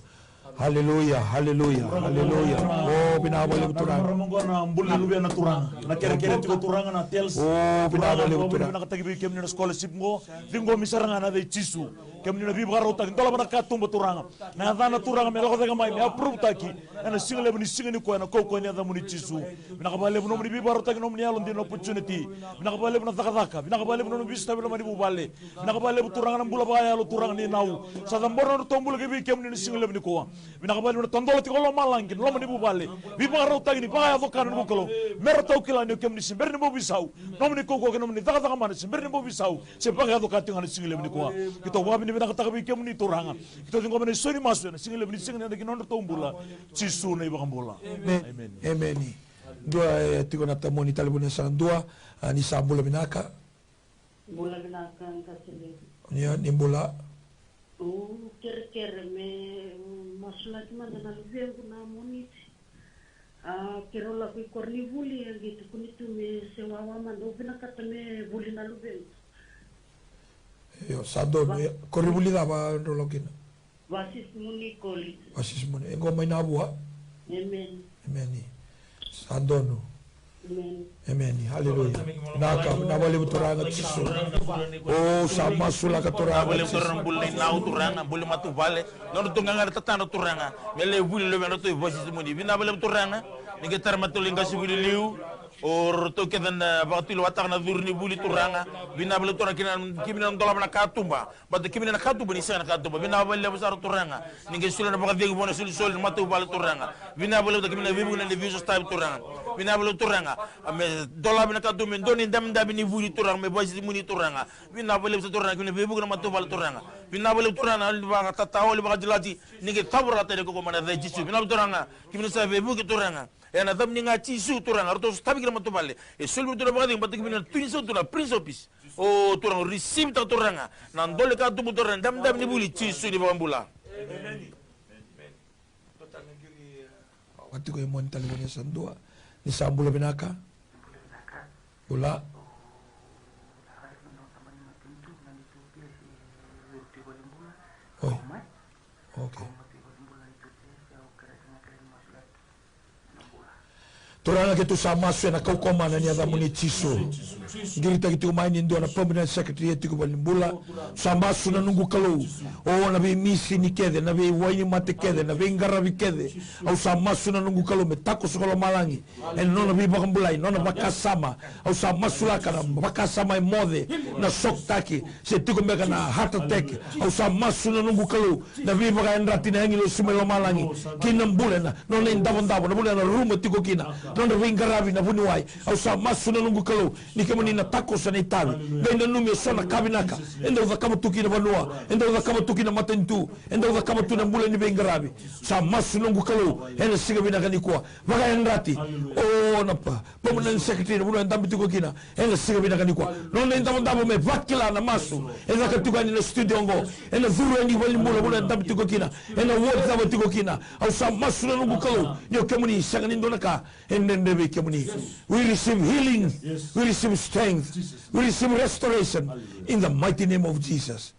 Haleluya. Oh, pinabalik turang. Na mbula lubi na turang. Na kere-kere tiko turang na tels. Oh, pinabalik turang. Na katagi kem ni scholarship ngo. Dingo misaranga na de chisu. Kem ni bibi garota. Ndola bana katumba turang. Na dana turang me lako daga mai me approve taki. Na single ni single ko na ko ni adamu ni chisu. Na kabale no bibi garota no ni alon din opportunity. Na kabale na takataka. Na kabale no vista bila mari bubale. Na kabale turang na mbula ba ya lo turang ni nau. Sa dambora no tombul ke bi kem ni single ni ko. Binakabali na tondolo ti kolo malangkin lo mani bubale bi pagaro tagini pagaya dokano ni bukalo mero tawkila ni kem ni simber ni bobisau no mani koko ke no mani daga man simber ni bobisau se pagaya dokati ngani singile ni ko kito wabi ni binakata bi kem ni turanga kito dingo mani soni masu na singile ni singile ni non tombula cisu na ibakambula amen dua tiko na tamoni talibuna san dua ni sambula binaka Bula binaka kasile ni bula kere me masulaki mana na lubengu na moniti kirola kui korni vuli gitu kunitu me sewawa mando vina kata me vuli na lubengu yo sado korni vuli daba rolokina wasis muni koli wasis muni engo mai na bua amen sado no amen haleluya na bale buturanga tisu oh sama sula ka turanga bale turang bulle nau turanga bulle matu vale non tunga tatana turanga mele bulle le no to voice moni bina bale turanga ni ke tarmatu linga sibuli liu or to ke dan bakti lo atak na durni buli turanga bina bale turanga kimina ndola na katumba bad kimina na katumba ni sana katumba bina bale besar turanga ni ke sula na bakti bona sul matu vale turanga bina bale kimina vibu na le viso style turanga bina bale turanga me dola bina katumba ndoni ndam ndam ni buli turanga me voice moni turanga bina bale turanga kimina vibu na matu vale turanga bina bale turanga ba tatawo le ba dilati ni ke tabura tere ko mana de jisu bina turanga kimina sa vibu ke turanga ena dam ni ngachi su turanga roto stabi kira matu vale e sul turanga ba batik kimina tuinso turanga prince office o turanga receive ta turanga nan dole ka tubu turanga dam dam ni buli jisu di bambula waktu ko mon talibuna san dua ni sambula binaka bula okay turanga ke tu sama na kau komana ni ada muni chiso ngiri tagi tu main indo na permanent secretary tu ko balimbula sama na nunggu kalau oh na bi misi ni kede na bi waini mate kede na bi ngarabi kede au sama na nunggu kalau me tako sekolah malangi en no na bi bakambulai no na bakasama au sama sula kana bakasama mode na sok taki se tu ko meka na heart attack au sama na nunggu kalau na bi bakaenrati na ngilo sumelo malangi kinambule na no na ndabondabo na bule na rumo tiko kina non ringarabi na bunuai au sa masuna nungu kalau ni kama ni natako sa naitabi benda numi sona kabinaka enda uza kama tuki na banua enda uza kama tuki na matentu enda uza kama tu na mbule ni bengarabi sa masuna nungu kalau enda siga binaka ni kwa baka enrati oh napa permanent secretary na bunua ndambi tuko kina enda siga binaka ni kwa non enda ndabo me vakila na masu enda katuka ni na studio ngo enda zuru ni wali mbula bunua ndambi tuko kina enda word ndambi tuko kina au sa masuna nungu kalau nyo kama ni sanga ni ndonaka we receive healing, we receive strength, we receive restoration in the mighty name of Jesus.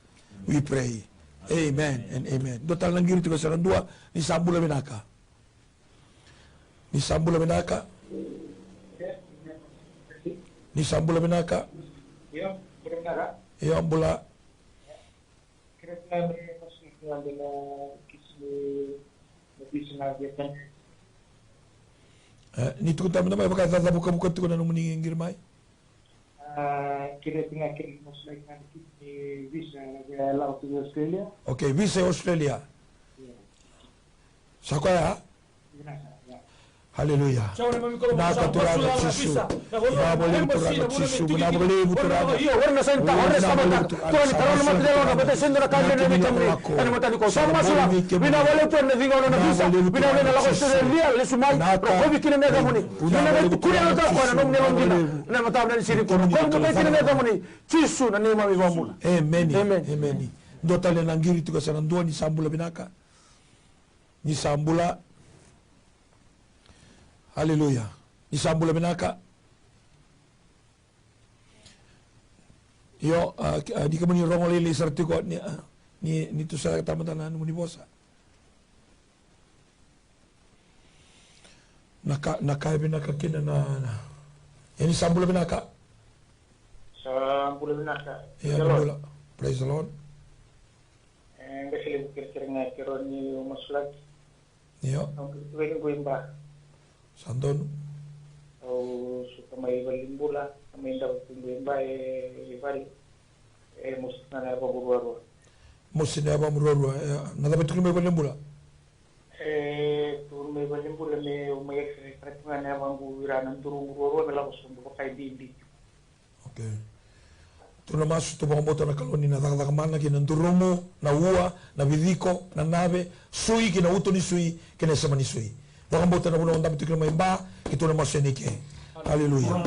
We pray. Amen and amen. Dotal lang giri tiga sarang dua ni sambula binaka. Ni sambula binaka. Ni sambula binaka. Iyo ambula. Ni tu kata mana pakai tata buka-buka tu kena numuni ngir mai. Kira tinggal kiri muslim kan di visa laut di Australia. Okay, visa Australia. Sakoya. Haleluya. Nakaturaga Yesu. Nabole turaga Yesu. Nabole turaga. Iyo warna senta warna sabata. Tuan taron matelo na bete sendo na kande ni kamri. Ani matani ko sama sula. Bina wale tu na dingo na visa. Bina wale na la Australia le sumai. Ko bikini na gamuni. Bina wale kuya na ta ko na nom nelom dina. Na matab na siri ko. Ko ko bikini na gamuni. Yesu na nema mi vamula. Amen. Amen. Dotale nangiri tu kasana ndua ni sambula binaka. Ni sambula. Haleluya. Ni sambula binaka. Yo di kamuni rongolele sarti ko ni tu sa tamatan muni bosa. Naka binaka kina na. Ini sambula binaka. Sambula binaka. Ya Lord. Praise the Lord. Kasi kira-kira nga kiro ni umasulak. Yo. Ang kituwing ko yung ba? Sandon. O so may balimbula, may dapat ko yung ba ibali. Mus na napaburo. Mus na napaburo. Nadapat ko may balimbula. Tu may balimbula may umayag sa nga na bang buwira ng durong-durong na lang ko kay Bibi. Okay. Tu na masu tu bangmoto na kaloni na takakamana kina nduromo na ua na vidiko na nave sui kina uto ni sui kina sama ni sui. Bangmoto na buno ndabi tu kina maimba kitu na masu nike. Haleluya.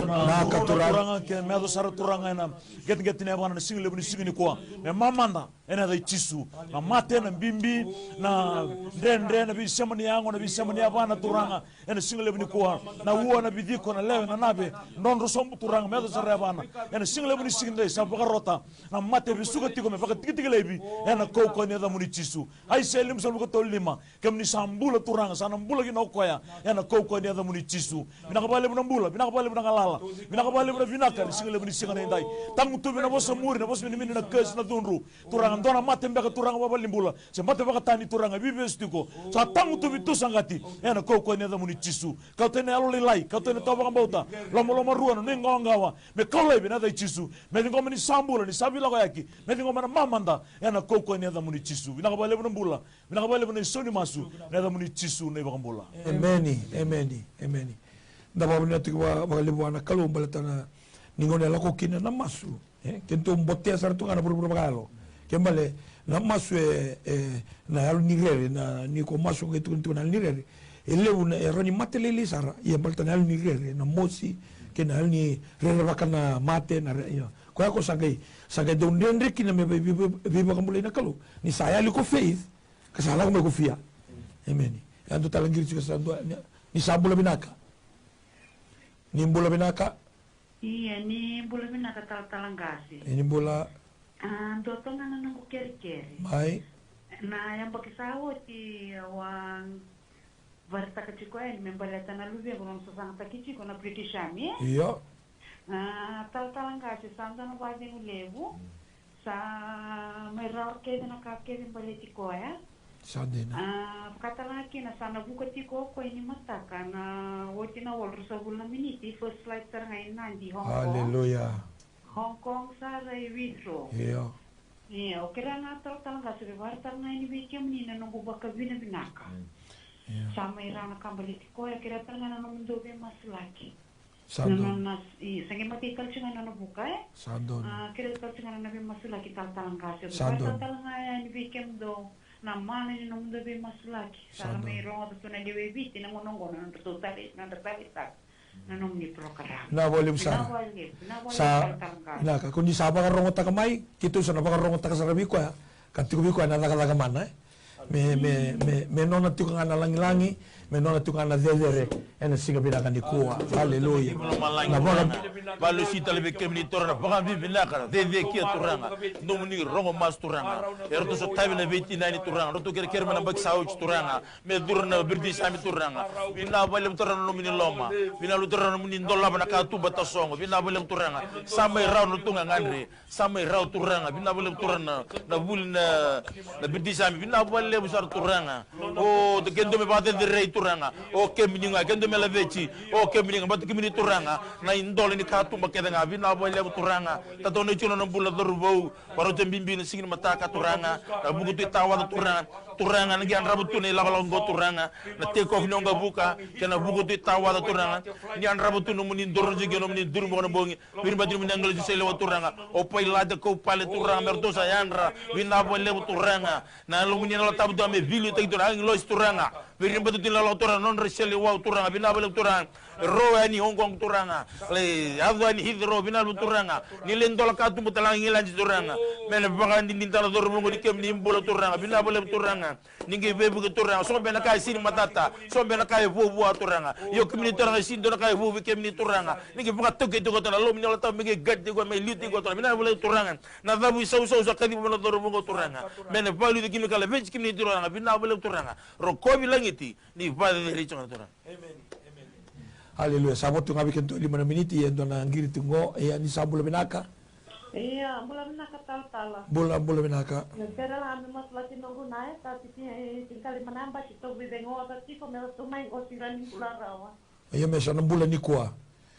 Na katuranga ke medo sara turanga na get ne bana single buni singini kwa. Me mamanda ena dai chisu. Na mate na bimbi na ndre na bisema ni yango na bisema ni abana turanga ena single buni kwa. Na uwa na bidiko na lewe na nabe ndondro sombu turanga medo sara bana. Ena single buni singini sa bagarota. Na mate bisuga tiko me fakat tiki lebi ena koko ni da muni chisu. Ai selim sa ko tolima kem ni sambula turanga sana mbula kino koya ena koko ni da muni chisu. Binakabale nambula binakabale binangalala binakabale binavinakan single buni singana indai tangu tu bina bosa muri na bosa mini na kes na dunru turanga ndona mate mbeka turanga baba limbula se mate baka tani turanga bibes tiko sa tangu tu bitu sangati ena koko ni da muni chisu kau tene aloli lai kau tene toba kambauta lomo ruano ningo ngawa me kaule bina da chisu me ningo mani sambula ni sabila ko yaki me ningo mana mamanda ena koko ni da muni chisu binakabale binambula binakabale bina soni masu ni da muni chisu ne bakambula amen Daba bina tiku bagalibu anak kalau balatana ningone lako kina na masu kento mbote sartu ngana buru bagalo kembale na masu na alu nigere na niko masu ketu na nigere elebu na rani matelele sara ia balatana alu nigere na mosi kena alu ni rerevakana mate na yo ko ako sagai dondendre kina me biba kambule na kalau ni saya liko faith kasala ko fia amen ando talangir chika sandwa ni sabula binaka ni mbula binaka? Iya, ni mbula binaka talangasi. Ini mbula? Doto nga nanong keri-keri. Mai? Na yang pakisawo ti awang varta kachiko ay membalata na lubi kung sasang takichiko na British Army. Iya. Talangasi sanda na pwede ulevo sa may rawar kaya na kakaya baliti ko ya. Sadena. Katalaki na sana buka tiko ko ini mataka na woti na wal sa bulan miniti first flight tar ngayon nandi Hong Kong. Hallelujah. Hong Kong sa withdraw. Iya. Iya, okay na talaga sa bibar tar ngayon weekend ni na nung baka binaka. Sama irana kambali tiko ya kira tar nga na mundobe mas laki. Sadon. Sangi matikal siya nga na buka Sadon. Kira tar siya nga na mas laki talaga. Sadon. Talaga ngayon weekend do. Na mana ni nung dabi mas laki sa may rongo to na diwebiti na monongo na totally na tak na nung ni program na volume sa inaka kundi sa ba rongo ta kamay kito sa ba rongo ta sa rabi ko katiko bi ko na nakalaga man me non atu nga na langi me non atu nga na dedere en singa binaka ni kuwa hallelujah na bola balu sita lebe kemni torna baka bi binaka dede ki turanga nomuni rongo mas turanga erto so tabi na beti nani turanga roto ker mana bak sawo turanga me durna birdi sami turanga bina balem torna nomuni loma bina lu torna nomuni ndolla bana ka tuba ta songo bina balem turanga samay raw no tunga ngandre samay raw turanga bina balem turna na bulna na birdi sami bina balem sar turanga o de gendo me bade de rei turanga o kemninga kendo mela vechi o kemninga batu kimini turanga na indole ni katumba kedenga vina bo lebu turanga tato ne chuno no bula dorbo baro jambimbi ni singin mataka turanga bugu tu tawa turanga ngi an rabutu ne labalongo turanga na te ko nyonga buka kena bugu tu tawa turanga ni an rabutu no muni dorjo geno muni durmo no bongi wir badru muni angol jisele wa turanga o pay lade ko pale turanga merdo sa yandra vina bo lebu turanga na lo muni la tabu do me vilu te turanga lo turanga wir badu tin la turanga non resele wa turanga vina bo lebu turanga roani hongkong turanga le adwani hidro vina bo turanga ni len dol ka tumbu talang ngilan turanga mele bagandi ni tala dormo ngodi kem ni mbolo turanga vina bo lebu turanga ningi bebu ke turanga so bena kay sin matata so bena kay vovu turanga yo kemni turanga sin do kay vovu kemni turanga ningi buka toke to kota lo minol ta mege gadde go me luti go to mina bole turanga na dabu so kadi mo doro mo turanga mene balu de kinu kala vej kemni turanga bina bole turanga ro ko bi langiti ni vade de richo turanga amen. Haleluya. Saboto ngabi kento 5 meniti endo na ngiri tungo ni sabula binaka. Iya, bula binaka tala. Bula binaka. Nagkara lang kami mas lati nunggu naik, tapi tingkali menambah itu bibengo tapi kami tumay o siraning kularawa. Iya mesa na bula ni kwa.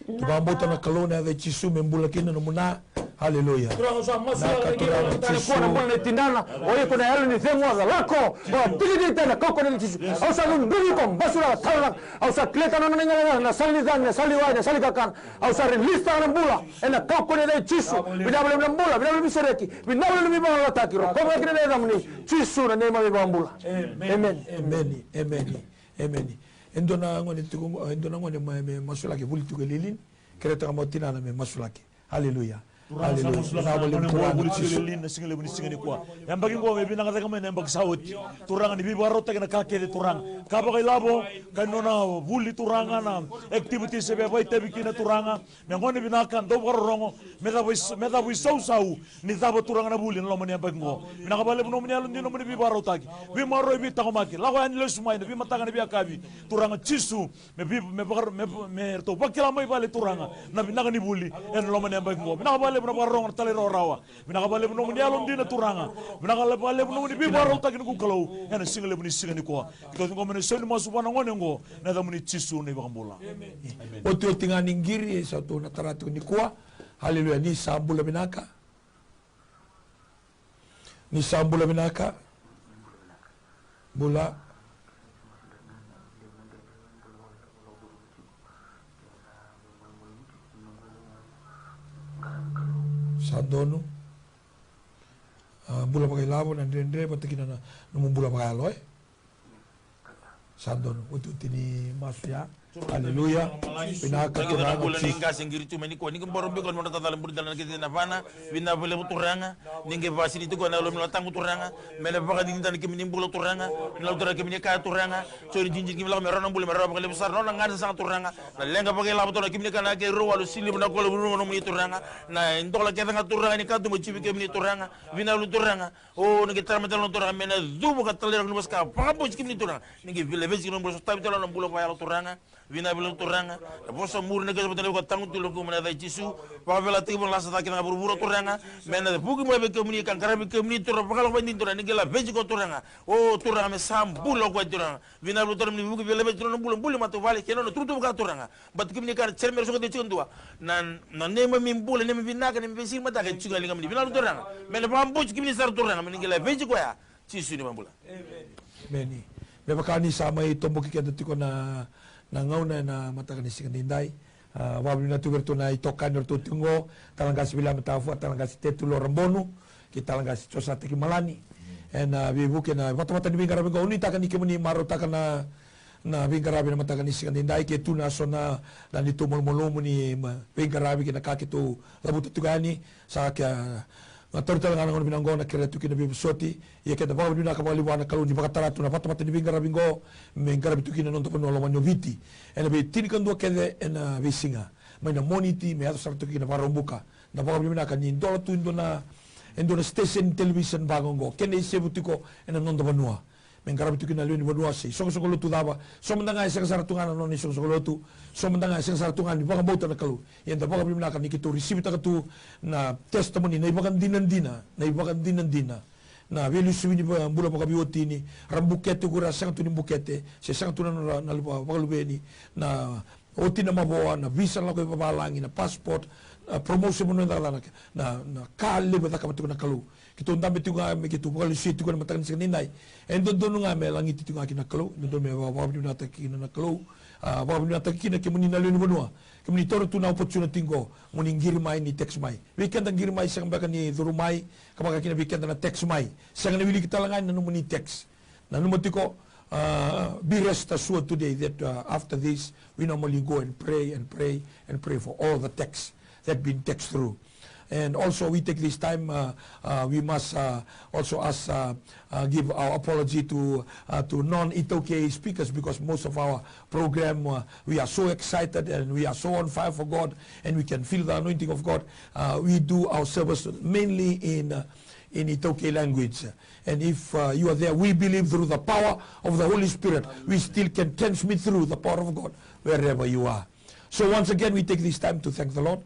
Tubambota na kalona de chisu membula kina no muna. Haleluya. Turang sa masala kina tani kona mona tindana. Oye kona helo ni themo za lako. Ba tigi tena koko ni chisu. Au sa ndugi kom basura tala. Au sa kleta na ngana na sali dan na sali wa na sali kakan. Au sa lista na bula. Ena koko ni de chisu. Binabule na bula, binabule misereki. Binabule mi ba lata kiro. Koma kina de damni. Chisu na nema mi bambula. Amen. Endona ngone masulaki bultu gelilin kereta motina na me masulaki. Haleluya. Yang bagi gua mebi nang kata yang bagi sawut turang ni bibaro tak kena kaki di turang kapa kai labo kan nona buli turangan na activity sebe bai tebi kina turanga yang gua ni binakan do baro rongo meta bui sau ni tabo turang na buli nolo mani yang bagi gua binaka bale buno mani alun dino mani bibaro taki bimaro ibi takomaki lago ani le sumai ni bimatakan ibi akabi turanga cisu me to bakila mai bale turanga na binaka ni buli en nolo mani yang bagi gua binaka bale buno barong tali rawa binaka bale buno mani alun dino turanga binaka bale buno mani bibaro taki nuku kalau en single mani singa ni kwa because ngomong mani seni masu bana ngone ngo na da mani cisu ni bakambola otu tinga ningiri satu na taratu ni kwa. Haleluya. Ni sambula binaka bula Sandono bula pakai labo na ndendre patikina na bula pakai aloy Sandono utu tini masya. Haleluya. Pinaka turanga bulan ninga singiri cuma ni ko ni borom be kon mo tatalam bur dalan kiti na fana bina bele turanga ninge vasini to ko na lo mi tangu turanga mele baka din tan kimi nimbulo turanga na lo kimi ka turanga so ni jinjin kimi la me rono bule me roba kale besar no na ngada sa turanga na lenga baka la to kimi kana ke ro walu silim na ko lo no mi turanga na indola ke nga turanga ni ka du mo chibi kimi turanga bina lo turanga o ni kita metal no turanga mena zubu ka taler no baska pa bo kimi turanga ninge vile vezi no bo so tabi tolo no bulo pa ya turanga vina belum turanga bosa mur ne gaza betale ko tangu tulo ko mena dai cisu pa vela ti bon lasa takina buru turanga mena de bugi mo be komuni kan karabi komuni tur bakalo ba ndin turanga ngela beji ko turanga o turanga me sambulo ko turanga vina belum turanga bugi vela beji no bulo matu vale keno no tutu ka turanga bat kimni kan cermer so ko de chondua nan nema min bulo nema vinaka ne besi mata ka chuga linga vina belum turanga mena pa mbuji kimni sar turanga mena ngela beji ko ya cisu ni mambula Meni. Bebakani sama itu mbuki kendo tiko na ngauna na matakan isi kandindai wabli na tuberto na itokan norto tungo talangasi bila matafu talangasi tetulo rambonu kita talangasi cosa teki malani bibu kena mata ni bingara bingo uni takan ikemuni maro takan na bingara bina matakan isi kandindai ke tuna sona dan itu mol ni bingara bina kaki tu labu tutugani sa kya ngator talangan ngon binango na kiretu kina bibu soti ya keda bawa bina kabali wana kalu ni bakataratu na mata ni bingara bingo mengara bitu kina nonto kono lawanyo viti ena be tini kan dua kede ena visinga maina moniti me ato sartu kina barombuka na bawa bina kan indolo tu indona station television bagongo kene sebutiko ena nonto banua mengara bitu kina luni banua si soko lutu daba so mendanga esa sartungan non ni soko lutu so mendanga esa sartungan di baka bauta na kalu yang da baka bina kan nikitu receive ta katu na testimony na ibakan dinandina na velu subini bula pa kabioti ni rambukete kura sang tu ni bukete se sang tu na lupa pakalubeni na oti na maboa na visa la ko ipabalangi na passport promotion mo na kali ba ka na kalu kito ndambe tu nga me kito pakal situ ko na matakan sa ninay and don nga me langi tu nga kinakalu don me wa na ta kinakalu wa na ta kinakimuni na lunu bonua kemuni toro tu na opportunity ko muning girmay ni text mai weekend ang girmay sa kambaka ni durumay kapag kina weekend na text mai sa nga wili kita langan na muni text na numati ko be rest assured today that after this we normally go and pray for all the texts that been text through. And also we take this time, we must also give our apology to non-Itoke speakers, because most of our program, we are so excited and we are so on fire for God, and we can feel the anointing of God. We do our service mainly in Itoke language. And if you are there, we believe through the power of the Holy Spirit, we still can transmit through the power of God wherever you are. So once again, we take this time to thank the Lord.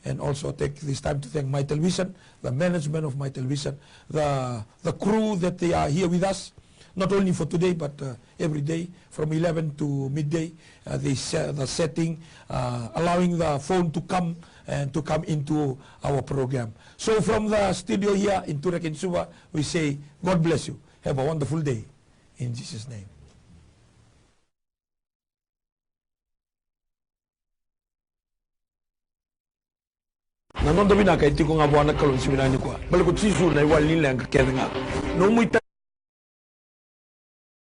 And also take this time to thank My Television, the management of My Television, the crew that they are here with us, not only for today, but every day from 11 to midday, the setting, allowing the phone to come and to come into our program. So from the studio here in Turek and Suba, we say, God bless you. Have a wonderful day. In Jesus' name. Nanon tabi na kay ti ko nga buwan na kalon si minani ko. Balik ko sisu na iwalin lang kakeda nga. No muy